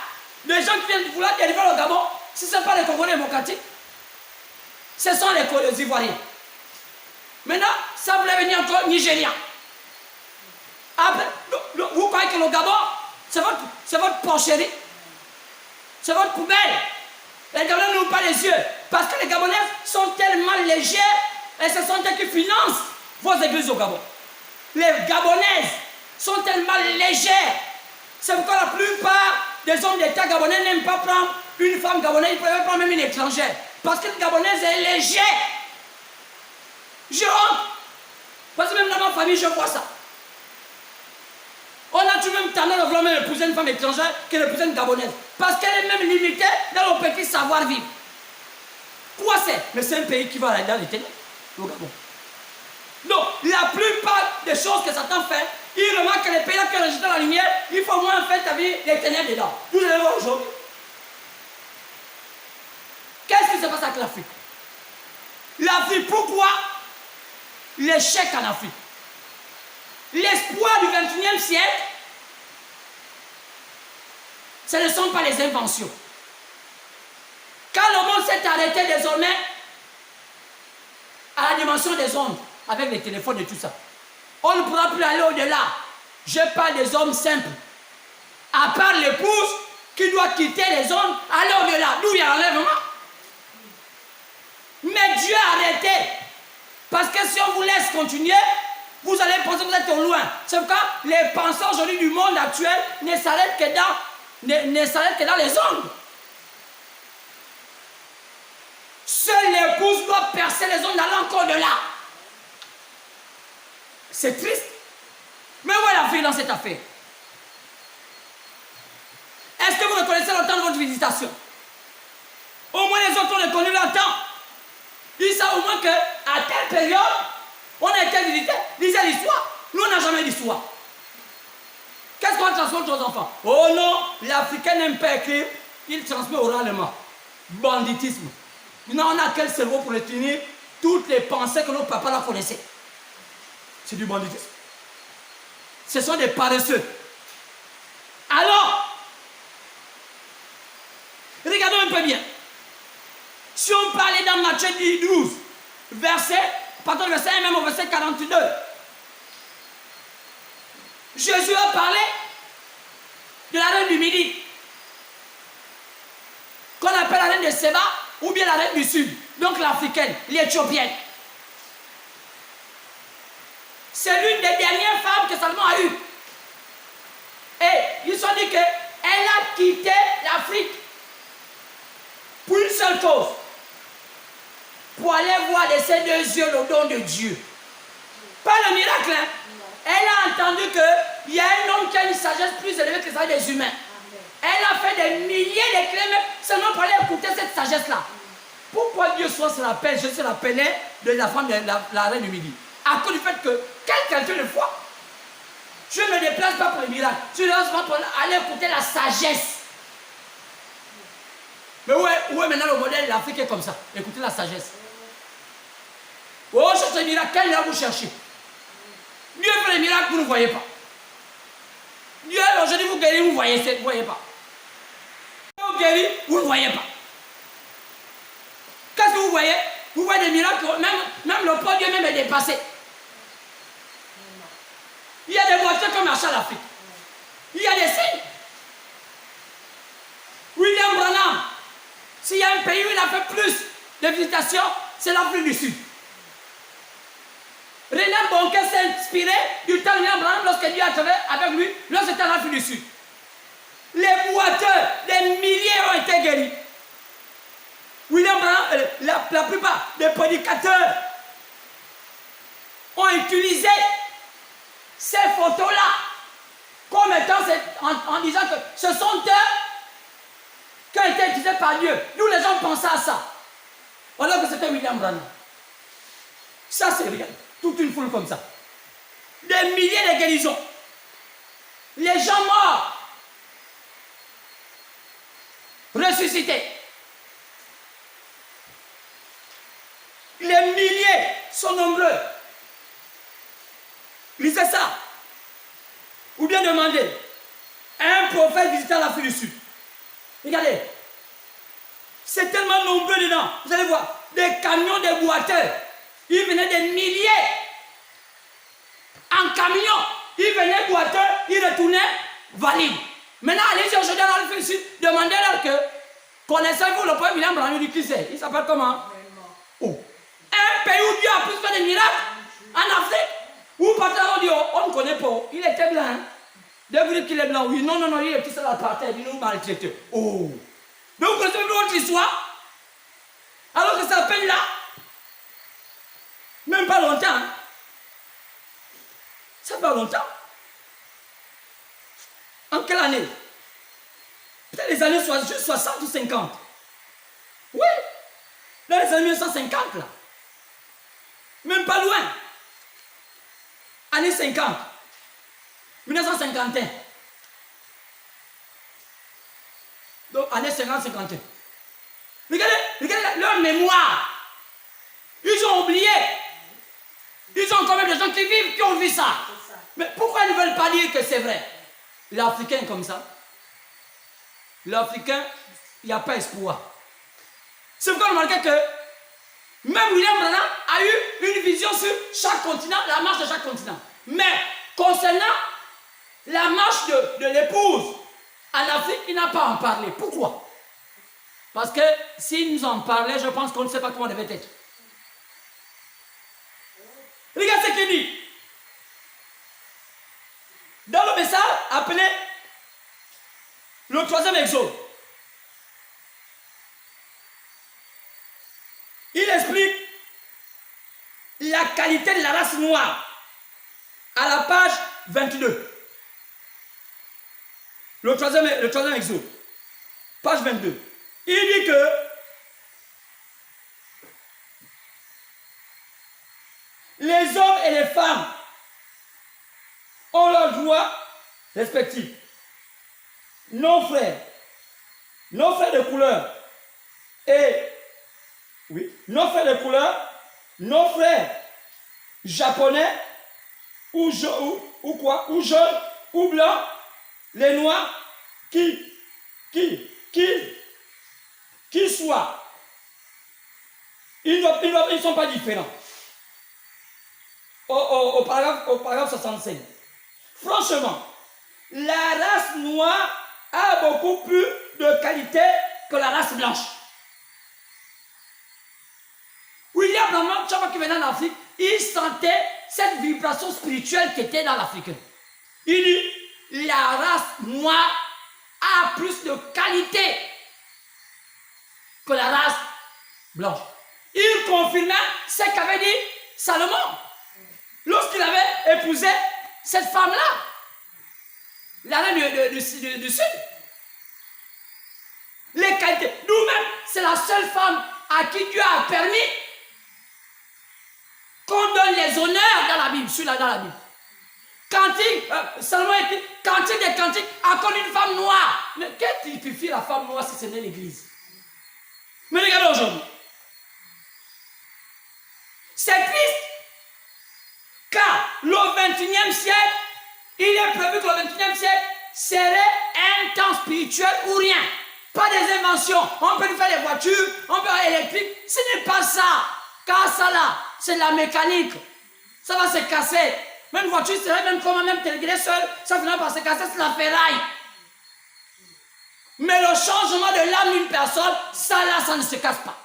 des gens qui viennent vouloir dériver au Gabon, si ce n'est pas les Congolais démocratiques, ce sont les Ivoiriens. Maintenant, ça voulait venir encore Nigérian. Après, vous croyez que le Gabon, c'est votre porcherie, c'est votre poubelle. Les Gabonais n'ouvrent pas les yeux parce que les Gabonais sont tellement légers et ce sont eux qui financent vos églises au Gabon. Les Gabonaises sont tellement légères. C'est pourquoi la plupart des hommes d'État gabonais n'aiment pas prendre une femme gabonaise, ils préfèrent prendre même une étrangère. Parce qu'une gabonaise est légère. J'ai honte. Parce que même dans ma famille, je vois ça. On a toujours même tendance à vouloir même épouser une femme étrangère que d'épouser une gabonaise. Parce qu'elle est même limitée dans le petit savoir-vivre. Quoi c'est? Mais c'est un pays qui va aller dans les ténèbres, le Gabon. Donc, la plupart des choses que Satan fait, il remarque que les pays-là qui ont rejeté la lumière, il faut au moins faire ta vie les ténèbres dedans. Vous allez voir aujourd'hui. Qu'est-ce qui se passe avec l'Afrique? L'Afrique, pourquoi l'échec en Afrique? L'espoir du XXIe siècle, ce ne sont pas les inventions. Quand le monde s'est arrêté désormais à la dimension des ondes, avec les téléphones et tout ça, on ne pourra plus aller au-delà. Je parle des hommes simples. À part l'épouse qui doit quitter les ondes, aller au-delà. D'où il y a l'enlèvement. Mais Dieu a arrêté. Parce que si on vous laisse continuer, vous allez penser que vous êtes au loin. C'est pourquoi les penseurs aujourd'hui du monde actuel ne s'arrêtent que dans les ondes. Seule l'épouse doit percer les ondes d'aller encore de là. C'est triste. Mais où est la vie dans cette affaire? Est-ce que vous reconnaissez le temps de votre visitation? Au moins les autres ont reconnu leur temps. Ils savent au moins qu'à telle période, on a été visité. Lisez l'histoire. Nous, on n'a jamais d'histoire. Qu'est-ce qu'on transmet aux enfants? Oh non, l'Africain n'aime pas écrire. Il transmet oralement. Banditisme. Maintenant, on a quel cerveau pour retenir toutes les pensées que nos papas là connaissaient? C'est du banditisme. Ce sont des paresseux. Alors, regardons un peu bien. Si on parlait dans Matthieu 12, verset 1 même au verset 42, Jésus a parlé de la reine du Midi, qu'on appelle la reine de Séba, ou bien la reine du Sud, donc l'africaine, l'éthiopienne. C'est l'une des dernières femmes que Salomon a eues. Et ils ont dit qu'elle a quitté l'Afrique pour une seule cause. Pour aller voir de ses deux yeux le don de Dieu. Pas le miracle, hein? Elle a entendu que il y a un homme qui a une sagesse plus élevée que celle des humains. Elle a fait des milliers de kilomètres seulement pour aller écouter cette sagesse-là. Pourquoi Dieu soit se rappelle, je se rappelais de la femme de la reine du Midi? À cause du fait que, quelle qualité de foi, je ne me déplace pas pour les miracles, je me déplace pas pour aller écouter la sagesse. Mais où est maintenant le modèle de l'Afrique est comme ça? Écoutez la sagesse. Oh, cherchez les miracles, quel là vous cherchez? Dieu fait les miracles, vous ne voyez pas. Dieu, aujourd'hui, vous guérissez, vous ne voyez pas. Vous guérissez, vous ne voyez pas. Qu'est-ce que vous voyez? Vous voyez des miracles, même le poids de Dieu même est dépassé. Il y a des voitures qui marchent à l'Afrique. Il y a des signes. William Branham, s'il y a un pays où il a fait plus de visitations, c'est l'Afrique du Sud. René Bonke s'est inspiré du temps de William Branham lorsque Dieu a travaillé avec lui, lorsque c'était en Afrique du Sud. Les boiteurs, des milliers ont été guéris. William Branham, la plupart des prédicateurs ont utilisé ces photos-là comme étant en disant que ce sont eux qui ont été utilisés par Dieu. Nous, les gens pensaient à ça. Alors que c'était William Branham. Ça, c'est rien. Toute une foule comme ça. Des milliers de guérisons. Les gens morts. Ressuscités. Les milliers sont nombreux. Lisez ça. Ou bien demandez. Un prophète visitant l'Afrique du Sud. Regardez. C'est tellement nombreux dedans. Vous allez voir. Des camions, des boiteurs. Ils venaient des milliers. En camion. Ils venaient boiteurs. Ils retournaient valides. Maintenant, allez-y aujourd'hui dans l'Afrique du Sud. Demandez-leur que. Connaissez-vous le prophète William Branham? Il dit qui c'est? Il s'appelle comment? Oh. Un pays où Dieu a plus fait des miracles en Afrique, où parfois on dit, on ne connaît pas, il était blanc. Hein? Dès que vous dites qu'il est blanc, oui, non, il est tout seul à partir, il nous maltraite. Oh! Donc vous connaissez votre histoire, alors que ça peine là, même pas longtemps. Hein? Ça fait pas longtemps. En quelle année? Peut-être les années 60 ou 50. Oui! Dans les années 1950 là. Même pas loin. Années 50. 1951. Donc, années 50-51. Regardez leur mémoire. Ils ont oublié. Ils ont quand même des gens qui vivent, qui ont vu ça. Mais pourquoi ils ne veulent pas dire que c'est vrai? L'Africain comme ça. L'Africain, il n'y a pas espoir. C'est pourquoi on remarque que même William Branham a eu une vision sur chaque continent, la marche de chaque continent. Mais concernant la marche de l'épouse en Afrique, il n'a pas en parlé. Pourquoi? Parce que s'il nous en parlait, je pense qu'on ne sait pas comment on devait être. Regarde ce qu'il dit. Dans le message appelé le 3e exode, il explique la qualité de la race noire à la page 22. Le troisième exode, page 22. Il dit que les hommes et les femmes ont leurs droits respectifs. Nos frères de couleur nos frères de couleur, nos frères japonais ou jaunes ou blancs, les noirs qui soient, ils ne sont pas différents. Au paragraphe 65. Franchement, la race noire a beaucoup plus de qualité que la race blanche. William Branham, chaque fois qu'il venait en Afrique, il sentait cette vibration spirituelle qui était dans l'Africain. Il dit, la race noire a plus de qualité que la race blanche. Il confirmait ce qu'avait dit Salomon lorsqu'il avait épousé cette femme-là. la reine du Sud. Les qualités. Nous-mêmes, c'est la seule femme à qui Dieu a permis qu'on donne les honneurs dans la Bible, celui-là dans la Bible. Cantique, Salomon écrit, cantique des cantiques, encore une femme noire. Mais qu'est-ce qui suffit la femme noire si ce n'est l'église? Mais regardez aujourd'hui. C'est triste. Car le 21e siècle, il est prévu que le 21e siècle serait un temps spirituel ou rien. Pas des inventions. On peut faire des voitures, on peut faire électrique. Ce n'est pas ça. Car ça là, c'est de la mécanique. Ça va se casser. Même une voiture, c'est même comment même t'es seul, ça finira par se casser, c'est la ferraille. Mais le changement de l'âme d'une personne, ça là, ça ne se casse pas.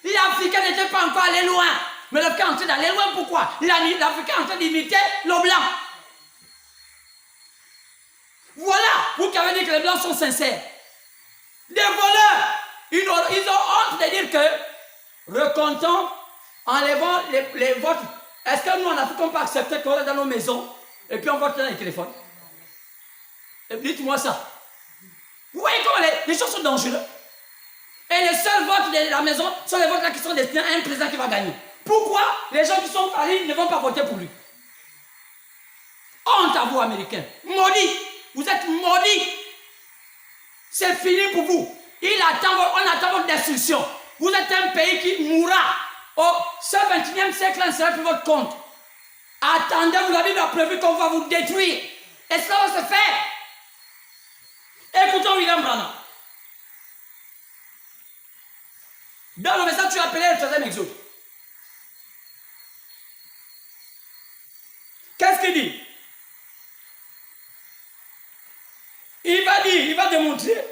L'Africain n'était pas encore allé loin. Mais l'Africain est en train d'aller loin, pourquoi? L'Africain est en train d'imiter le blanc. Voilà, vous qui avez dit que les blancs sont sincères. Des voleurs, ils ont honte de dire que, recomptant, enlevant les votes. Est-ce que nous, en Afrique, on peut accepter qu'on est dans nos maisons et puis on vote dans les téléphones? Dites-moi ça. Vous voyez comment les choses sont dangereuses? Et les seuls votes de la maison sont les votes là qui sont destinés à un président qui va gagner. Pourquoi les gens qui sont faillis ne vont pas voter pour lui? Honte à vous, Américains. Maudits. Vous êtes maudits. C'est fini pour vous. On attend votre destruction. Vous êtes un pays qui mourra. Oh, ce 21e siècle ne sera plus votre compte. Attendez, vous avez bien prévu qu'on va vous détruire. Et cela va se faire. Écoutons William Branham. Dans le message, tu as appelé le 3e exode. Qu'est-ce qu'il dit? Il va démontrer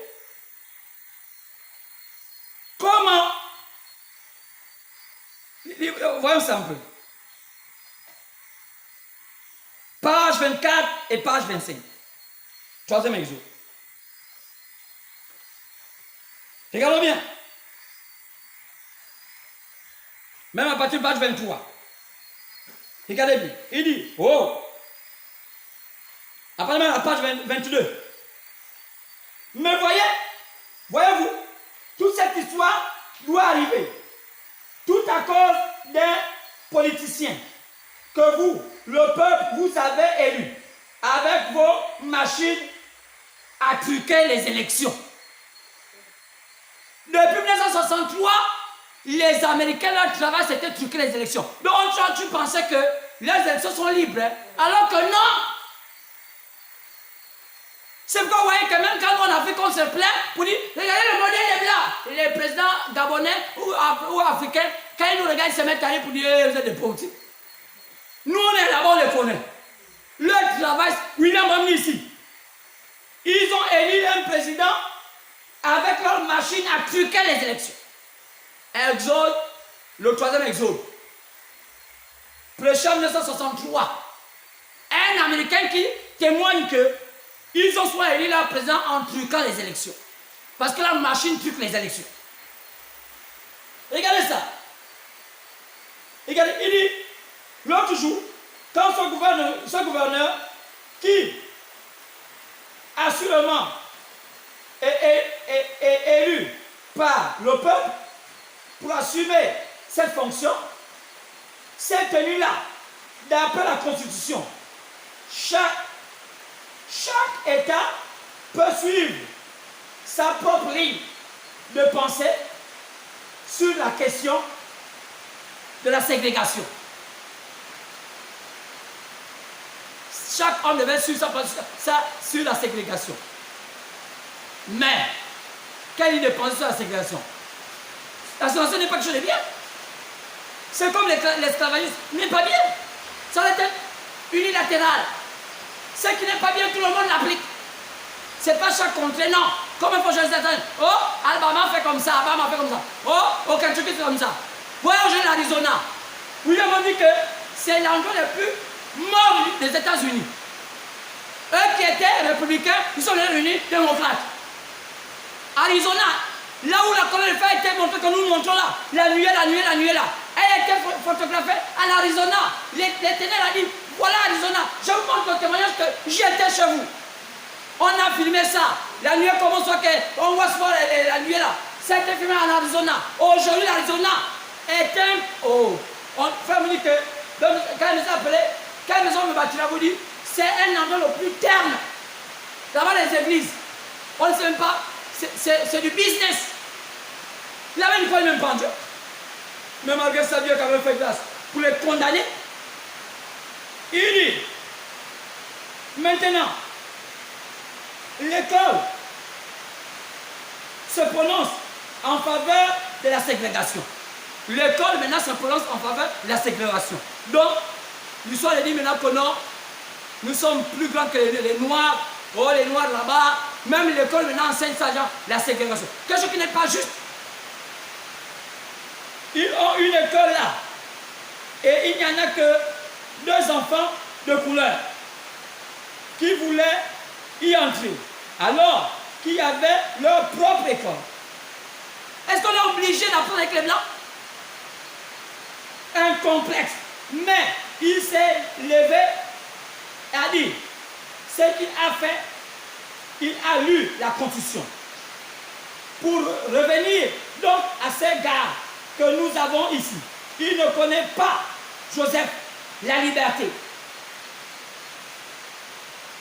comment. Voyons ça un peu. Page 24 et page 25. 3e exode. Regardons bien. Même à partir de page 23. Regardez bien. Il dit, oh. Après même à la page 22. Mais voyez-vous, toute cette histoire doit arriver. Tout à cause des politiciens que vous, le peuple, vous avez élus avec vos machines à truquer les élections. Depuis 1963, les Américains, leur travail, c'était truquer les élections. Donc, tu pensais que les élections sont libres, hein? Alors que non. C'est pourquoi vous voyez que même quand on a fait qu'on se plaint, pour dire, regardez le modèle est blanc. Les présidents gabonais ou africains, quand ils nous regardent, ils se mettent à rire pour dire, vous êtes des pauvres. Nous, on est là-bas, on les connaît. Leur travail, William Branham ici. Ils ont élu un président avec leur machine à truquer les élections. Exode, le 3e exode. Prêché en 1963. Un Américain qui témoigne que ils ont soit élu leur président en truquant les élections. Parce que la machine truque les élections. Regardez ça. Regardez, il dit, l'autre jour, quand ce gouverneur qui, assurément, est élu par le peuple pour assumer cette fonction, s'est tenu là, d'après la Constitution. Chaque État peut suivre sa propre ligne de pensée sur la question de la ségrégation. Chaque homme devait suivre ça sur la ségrégation. Mais, quelle idée de penser sur la ségrégation? La ségrégation n'est pas quelque chose de bien. C'est comme l'esclavagisme, n'est pas bien. Ça doit être unilatéral. Ce qui n'est pas bien, tout le monde l'applique. C'est pas chaque contrée, non. Comme il faut choisir certains. Oh, Alabama fait comme ça, Alabama fait comme ça. Oh, au Kentucky fait comme ça. Voyons aujourd'hui l'Arizona. William a dit que c'est l'endroit le plus mort des États-Unis. Eux qui étaient républicains, ils sont réunis démocrates. Arizona, là où la colonne de fer a été montrée que nous montrons là, la nuée là. Elle a été photographiée à l'Arizona. L'Éternel a dit, voilà Arizona, je vous montre le témoignage que j'y étais chez vous. On a filmé ça. La nuit commence, on voit souvent la nuit là. Ça a été filmé en Arizona. Aujourd'hui, l'Arizona est un... Oh, on fait me dire que, donc, quand ils nous appelé, quand ils ont me bâti là, vous dit, c'est un endroit le plus terne. Là-bas, les églises, on ne sait même pas, c'est du business. Il avait une fois même pendu. Mais malgré ça, Dieu a quand même fait grâce pour les condamner. Il dit, maintenant, l'école se prononce en faveur de la ségrégation. L'école maintenant se prononce en faveur de la ségrégation. Donc, l'histoire dit maintenant que non, nous sommes plus grands que les Noirs. Oh, les Noirs là-bas. Même l'école maintenant enseigne ça, genre, la ségrégation. Quelque chose qui n'est pas juste. Ils ont une école là. Et il n'y en a que 2 enfants de couleur qui voulaient y entrer. Alors qu'il y avait leur propre école. Est-ce qu'on est obligé d'apprendre avec les blancs? Un complexe. Mais il s'est levé et a dit, ce qu'il a fait, il a lu la Constitution. Pour revenir donc à ces gars que nous avons ici, il ne connaît pas Joseph, la liberté.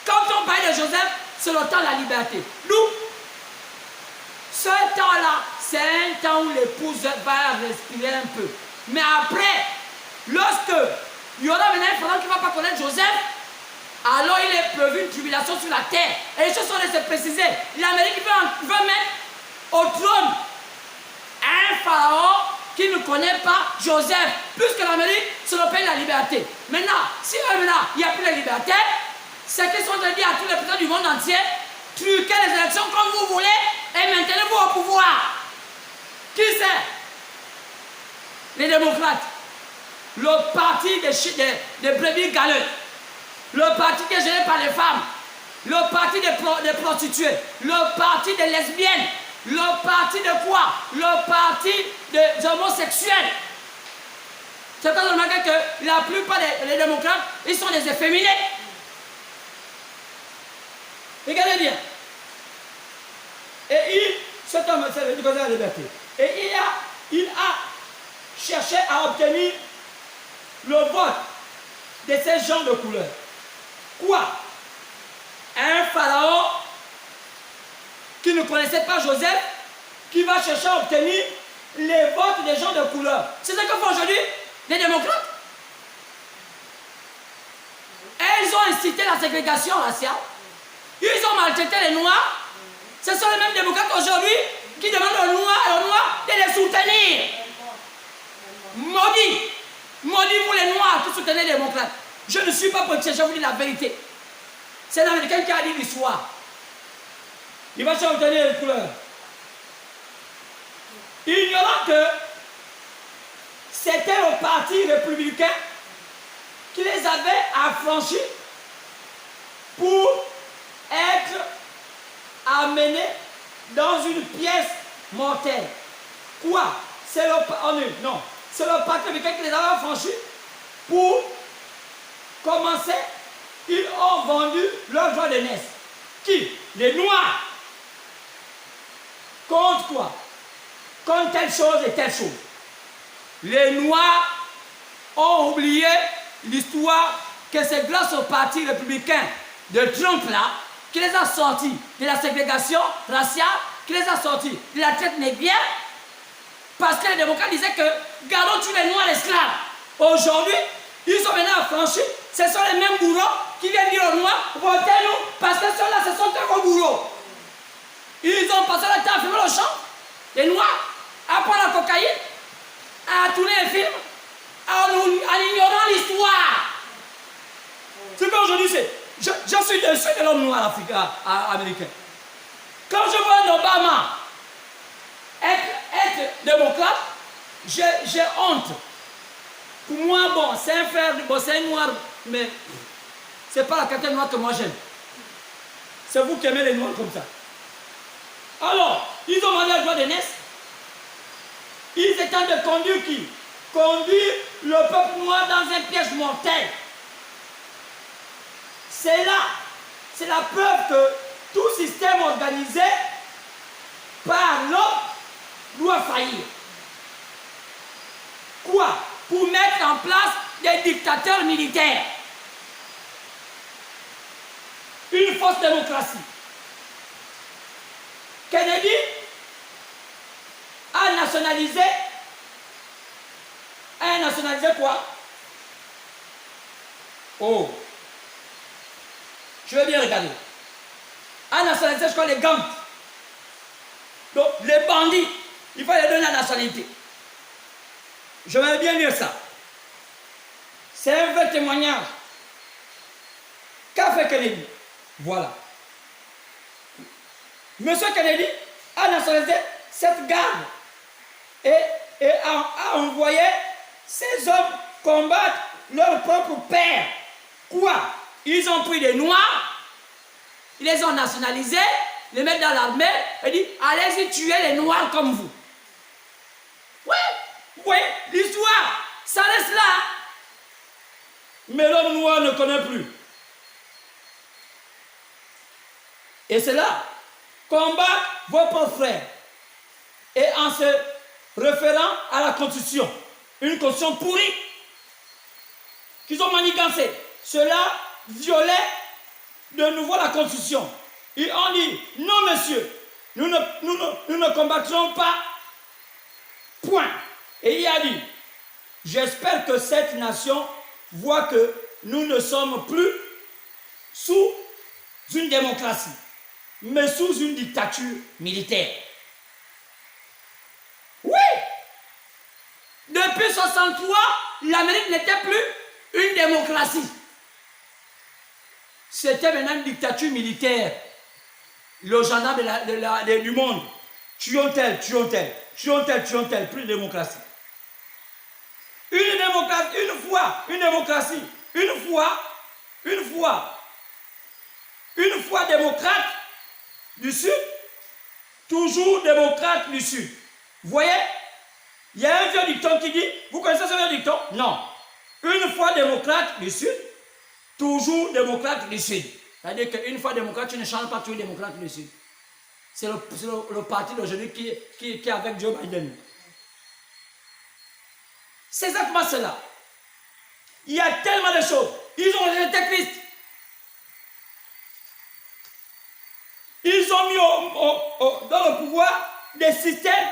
Quand on parle de Joseph, c'est le temps de la liberté. Nous, ce temps-là, c'est un temps où l'épouse va respirer un peu. Mais après, lorsque il y aura maintenant un frère qui ne va pas connaître Joseph, alors il est prévu une tribulation sur la terre. Et les choses sont laissées préciser. L'Amérique veut mettre au trône un pharaon qui ne connaît pas Joseph. Puisque l'Amérique, c'est le pays de la liberté. Maintenant, si maintenant il n'y a plus de liberté, c'est qu'ils sont en train de dire à tous les présidents du monde entier, truquez les élections comme vous voulez et maintenez-vous au pouvoir. Qui c'est? Les démocrates. Le parti des brebis galeuses. Le parti qui est géré par les femmes. Le parti des prostituées. Le parti des lesbiennes. Le parti de quoi? Le parti des homosexuels. C'est quand on remarque que la plupart des démocrates, ils sont des efféminés. Regardez bien. Et cet homme, c'est le président de la liberté. Et il a cherché à obtenir le vote de ces gens de couleur. Quoi? Un pharaon qui ne connaissait pas Joseph, qui va chercher à obtenir les votes des gens de couleur. C'est ce que font aujourd'hui les démocrates. Et ils ont incité la ségrégation raciale. Ils ont maltraité les Noirs. Ce sont les mêmes démocrates aujourd'hui qui demandent aux Noirs de les soutenir. Maudit. Maudit vous les Noirs qui soutenez les démocrates. Je ne suis pas politicien, je vous dis la vérité. C'est l'Américain qui a dit l'histoire. Il va chercher à obtenir les couleurs. Ignorant que c'était le parti républicain qui les avait affranchis pour être amenés dans une pièce mortelle. Quoi? C'est le parti républicain qui les avait affranchis pour commencer. Ils ont vendu leur droit de naissance. Qui? Les Noirs. Contre quoi? Contre telle chose et telle chose. Les Noirs ont oublié l'histoire que c'est grâce au parti républicain de Trump là qui les a sortis de la ségrégation raciale, qui les a sortis de la traite négrière, parce que les démocrates disaient que gardons tous les Noirs esclaves. Aujourd'hui, ils sont maintenant affranchis. Ce sont les mêmes bourreaux qui viennent dire aux Noirs, votez-nous, parce que ceux-là, ce sont très gros bourreaux. Ils ont passé le temps à fumer le champ, les Noirs, à prendre la cocaïne, à tourner les films, en ignorant l'histoire. Ce qu'aujourd'hui c'est, je suis déçu de l'homme noir américain. Quand je vois un Obama être démocrate, j'ai honte. Pour moi, bon, c'est un frère, bon, c'est un noir, mais c'est pas la qualité noire que moi j'aime. C'est vous qui aimez les noirs comme ça. Alors, ils ont demandé le droit de naissance. Ils étaient en train de conduire qui? Conduire le peuple noir dans un piège mortel. C'est là, c'est la preuve que tout système organisé par l'homme doit faillir. Quoi? Pour mettre en place des dictateurs militaires. Une fausse démocratie. Kennedy a nationalisé quoi? Oh, je vais bien regarder. A nationalisé, je crois, les gangs. Donc, les bandits, il faut les donner la nationalité. Je vais bien lire ça. C'est un vrai témoignage. Qu'a fait Kennedy? Voilà. Monsieur Kennedy a nationalisé cette garde et a envoyé ces hommes combattre leur propre père. Quoi? Ils ont pris des Noirs, ils les ont nationalisés, les mettent dans l'armée et dit allez-y tuer les Noirs comme vous. Oui, l'histoire, ça reste là. Mais l'homme noir ne connaît plus. Et c'est là, combattre vos propres frères. Et en se référant à la Constitution, une Constitution pourrie, qu'ils ont manigancée, cela violait de nouveau la Constitution. Ils ont dit, non monsieur, nous ne combattrons pas, point. Et il a dit, j'espère que cette nation voit que nous ne sommes plus sous une démocratie, mais sous une dictature militaire. Oui! Depuis 1963, l'Amérique n'était plus une démocratie. C'était maintenant une dictature militaire. Le gendarme du monde. Tuons tel, plus de démocratie. Une fois démocrate du Sud, toujours démocrate du Sud. Vous voyez, il y a un vieux dicton qui dit, vous connaissez ce vieux dicton? Non. Une fois démocrate du Sud, toujours démocrate du Sud. C'est-à-dire qu'une fois démocrate, tu ne changes pas toujours démocrate du Sud. C'est le parti d'aujourd'hui qui est avec Joe Biden. C'est exactement cela. Il y a tellement de choses. Ils ont rejeté Christ. Ils ont mis dans le pouvoir des systèmes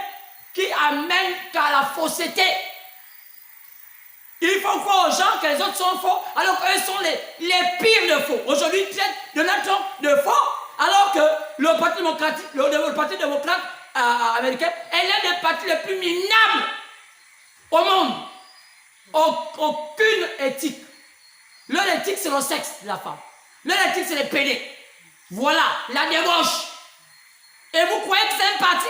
qui amènent qu'à la fausseté. Ils font croire aux gens que les autres sont faux, alors qu'eux sont les pires de faux. Aujourd'hui, ils traitent Donald Trump de faux, alors que le Parti démocrate américain est l'un des partis les plus minables au monde. Aucune éthique. Leur éthique, c'est le sexe de la femme. Leur éthique, c'est les pédés. Voilà, la débauche. Et vous croyez que c'est un parti?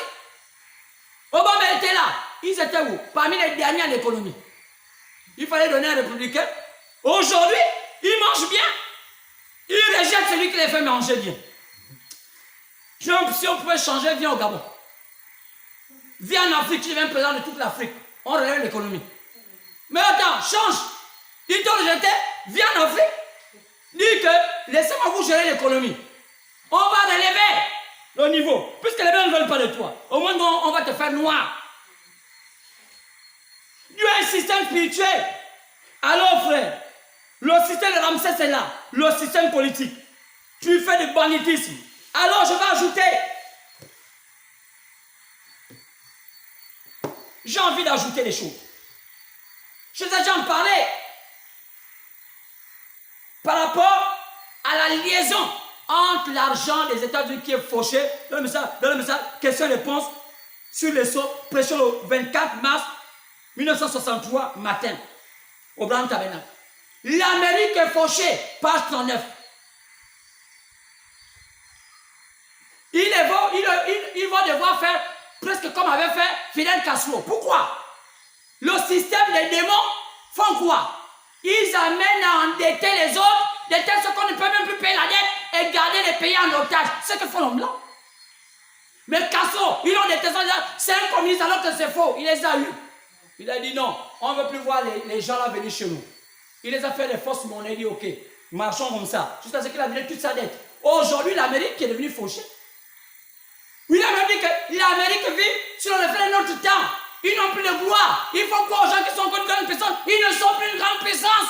Obama était là. Ils étaient où? Parmi les derniers en économie. Il fallait donner un républicain. Aujourd'hui, ils mangent bien. Ils rejettent celui qui les fait manger bien. Si on pouvait changer, viens au Gabon. Viens en Afrique, tu deviens président de toute l'Afrique. On relève l'économie. Mais attends, change. Ils t'ont rejeté, viens en Afrique. Dis que laissez-moi vous gérer l'économie. On va relever le niveau. Puisque les gens ne veulent pas de toi. Au moins, on va te faire noir. Dieu a un système spirituel. Alors, frère, le système de Ramsès est là. Le système politique. Tu fais du banditisme. Alors, je vais ajouter. J'ai envie d'ajouter des choses. Je vous ai déjà parlé par rapport à la liaison entre l'argent des États-Unis qui est fauché, dans le message question-réponse sur les sceaux, prêché le 24 mars 1963 matin, au Blanc Tabernacle. L'Amérique est fauchée, page 39. Ils vont devoir faire presque comme avait fait Fidel Castro. Pourquoi? Le système des démons font quoi? Ils amènent à endetter les autres, de telle sorte qu'on ne peut même plus payer la dette et garder les pays en otage. C'est ce que font l'homme blanc. Mais Castro, ils ont des trésors, c'est un communiste alors que c'est faux. Il les a eus. Il a dit non, on ne veut plus voir les gens là venir chez nous. Il les a fait des fausses monnaies, il dit ok, marchons comme ça. Jusqu'à ce qu'il a donné toute sa dette. Aujourd'hui, l'Amérique est devenue fauchée. Oui, il a même dit que l'Amérique vit sur le fait de notre temps. Ils n'ont plus de gloire. Il faut croire aux gens qui sont encore une grande puissance. Ils ne sont plus une grande puissance.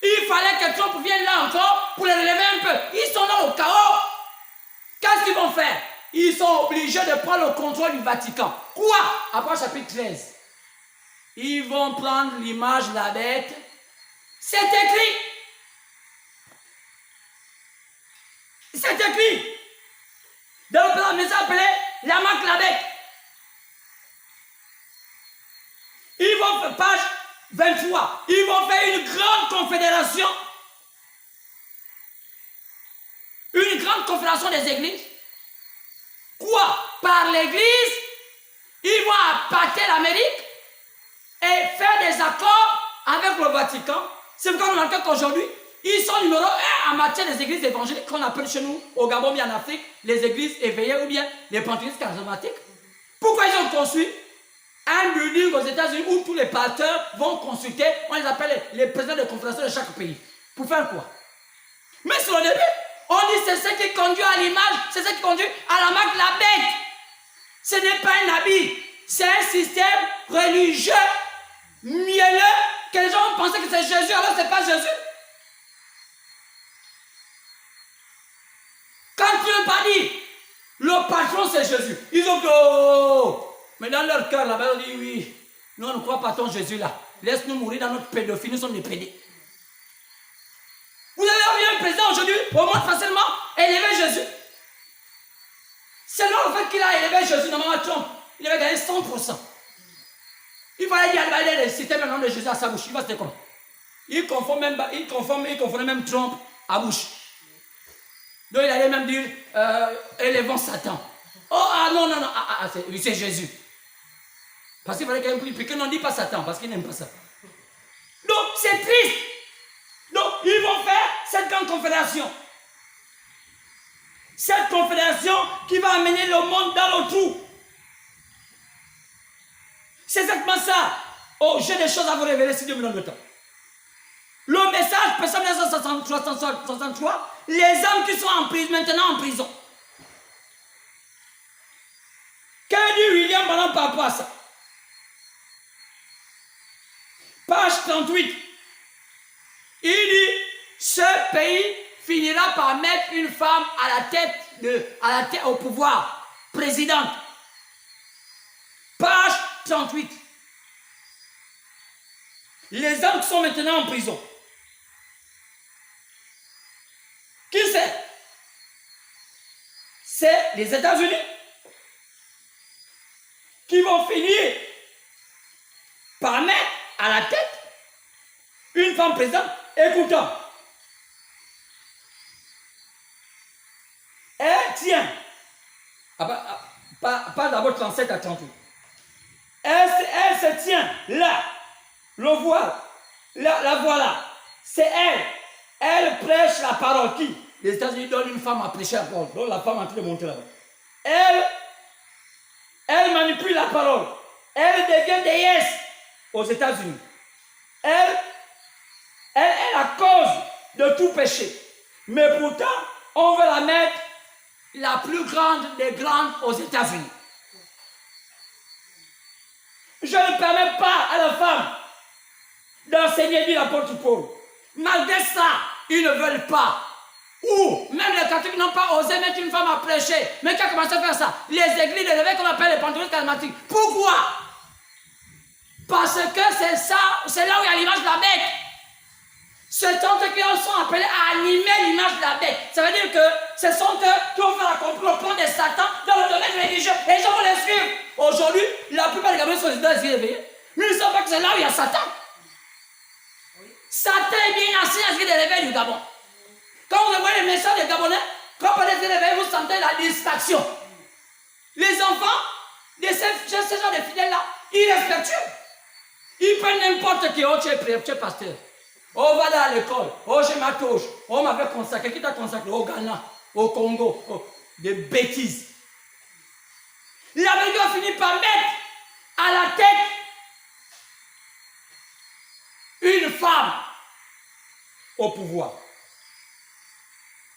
Il fallait que Trump vienne là encore pour les relever un peu. Ils sont dans le chaos. Qu'est-ce qu'ils vont faire? Ils sont obligés de prendre le contrôle du Vatican. Quoi? Après chapitre 13. Ils vont prendre l'image de la bête. C'est écrit. C'est écrit. Dans le plan, mais ça appelé la marque de la bête. Ils vont faire page 23. Ils vont faire une grande confédération. Une grande confédération des églises. Quoi? Par l'église, ils vont appâter l'Amérique et faire des accords avec le Vatican. C'est pourquoi on remarque qu'aujourd'hui, ils sont numéro 1 en matière des églises évangéliques qu'on appelle chez nous, au Gabon, bien en Afrique, les églises éveillées ou bien les pentecôtistes charismatiques. Pourquoi ils ont construit un building aux États-Unis où tous les pasteurs vont consulter, on les appelle les présidents de confédération de chaque pays. Pour faire quoi? Mais sur le début, on dit c'est ce qui conduit à l'image, c'est ce qui conduit à la marque de la bête. Ce n'est pas un habit, c'est un système religieux mielleux que les gens ont pensé que c'est Jésus, alors ce n'est pas Jésus. Quand tu n'as pas dit, le patron c'est Jésus, ils ont dit oh. Mais dans leur cœur là-bas, on dit oui, nous on ne croit pas ton Jésus là. Laisse-nous mourir dans notre pédophilie, nous sommes des pédés. Vous avez vu un président aujourd'hui, au moins facilement, élever Jésus. Selon le fait qu'il a élevé Jésus, normalement Trump, il avait gagné 100%. Il fallait dire à le système le nom de Jésus à sa bouche. Il va se dire comment? Il confondait même Trump à bouche. Donc il allait même dire élevons Satan. Oh ah non, non, non, c'est Jésus. Parce qu'il fallait quand même que n'en dit pas Satan, parce qu'il n'aime pas ça. Donc c'est triste. Donc ils vont faire cette grande confédération. Cette confédération qui va amener le monde dans le trou. C'est exactement ça. Oh, j'ai des choses à vous révéler si Dieu me donne le temps. Le message, Psalm 1963, les hommes qui sont en prison, maintenant en prison. Que dit William Branham par rapport à ça? Page 38. Il dit, ce pays finira par mettre une femme à la tête au pouvoir, présidente. Page 38. Les hommes qui sont maintenant en prison. Qui c'est? C'est les États-Unis qui vont finir par mettre à la tête une femme présidente. Écoutons. Elle tient, pas d'abord 37 à 38. Elle se tient là, le voile, la voilà. C'est elle. Elle prêche la parole. Qui? Les États-Unis donnent une femme à prêcher la parole. Donc la femme est en train de monter là-bas. Elle manipule la parole. Elle devient déesse aux États-Unis. Elle est la cause de tout péché. Mais pourtant, on veut la mettre la plus grande des grandes aux États-Unis. Je ne permets pas à la femme d'enseigner, dit l'apôtre Paul. Malgré ça, ils ne veulent pas. Ou même les catholiques n'ont pas osé mettre une femme à prêcher. Mais qui a commencé à faire ça? Les églises de l'évêque qu'on appelle les pentecôtistes charismatiques. Pourquoi? Parce que c'est ça, c'est là où il y a l'image de la bête. Ce sont eux qui sont appelés à animer l'image de la bête. Ça veut dire que ce sont eux qui vont faire accomplir le plan de Satan dans le domaine religieux. Et les gens vont les suivre. Aujourd'hui, la plupart des Gabonais sont dans les éveillés. Mais ils ne savent pas que c'est là où il y a Satan. Satan est bien assis à ce qui est de l'éveil du Gabon. Quand vous voyez les messages des Gabonais, quand vous parlez de l'éveil, vous sentez la distraction. Les enfants de ce genre de fidèles-là, irrespectueux. Ils prennent n'importe qui. Oh, tu es pasteur. Oh, va à l'école. Oh, j'ai ma touche. Oh, m'avait consacré. Qui t'a consacré? Au Ghana, au Congo. Oh, des bêtises. L'Amérique a fini par mettre à la tête une femme au pouvoir.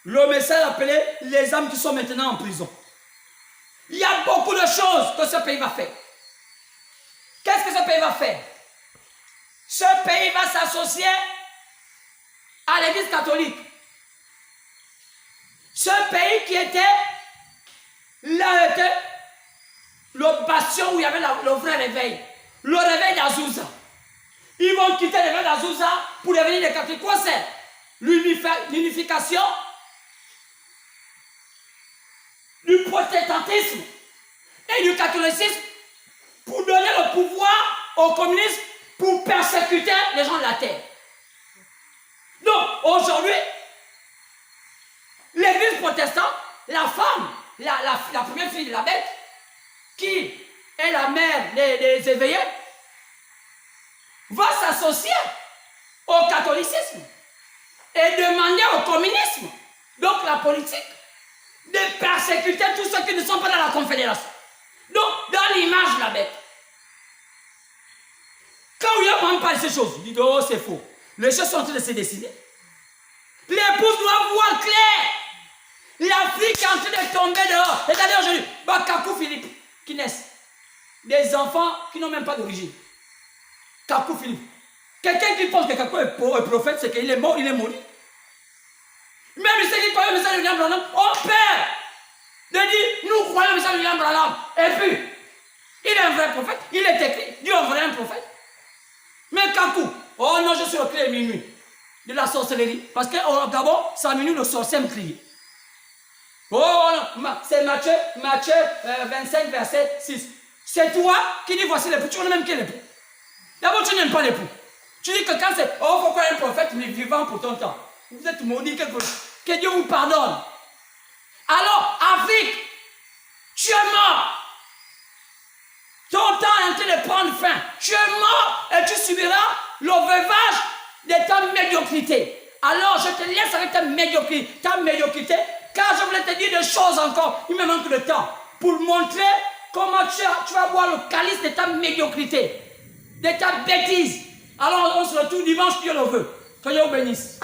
Le message appelé les âmes qui sont maintenant en prison. Il y a beaucoup de choses que ce pays va faire. Qu'est-ce que ce pays va faire? Ce pays va s'associer à l'église catholique. Ce pays qui était le bastion où il y avait le vrai réveil. Le réveil d'Azusa. Ils vont quitter le réveil d'Azusa pour devenir des catholiques. Quoi c'est? L'unification du protestantisme et du catholicisme pour donner le pouvoir aux communistes pour persécuter les gens de la terre. Donc, aujourd'hui, l'église protestante, la femme, la première fille de la bête, qui est la mère des éveillés, va s'associer au catholicisme et demander au communisme, donc la politique, de persécuter tous ceux qui ne sont pas dans la confédération. Donc, dans l'image de la bête. Quand William parle de ces choses, il dit, oh, c'est faux. Les choses sont en train de se décider. L'épouse doit voir clair. L'Afrique est en train de tomber dehors. Regardez aujourd'hui, Kakou Philippe, qui naissent. Des enfants qui n'ont même pas d'origine. Kakou Philippe. Quelqu'un qui pense que Kakou est prophète, c'est qu'il est mort, il est mort. Même ceux qui croient le message de William Branham, on perd de dire, nous croyons le message de William Branham. Et puis, il est un vrai prophète, il est écrit, Dieu envoie un prophète. Mais Kakou, oh non, je suis au clé minuit de la sorcellerie. Parce que d'abord, c'est à minuit le sorcier me crie. Oh non, c'est Matthieu 25, verset 6. C'est toi qui dis voici l'époux. Tu connais même qui est l'époux. D'abord, tu n'aimes pas l'époux. Tu dis que quand c'est, oh, pourquoi un prophète, il est vivant pour ton temps. Vous êtes maudit quelque chose. Que Dieu vous pardonne. Alors, Afrique, tu es mort. Ton temps est en train de prendre fin. Tu es mort et tu subiras le veuvage de ta médiocrité. Alors, je te laisse avec ta médiocrité, car je voulais te dire des choses encore. Il me manque de temps pour montrer comment tu vas boire le calice de ta médiocrité, de ta bêtise. Alors, on se retrouve dimanche, Dieu le veut. Que Dieu vous bénisse.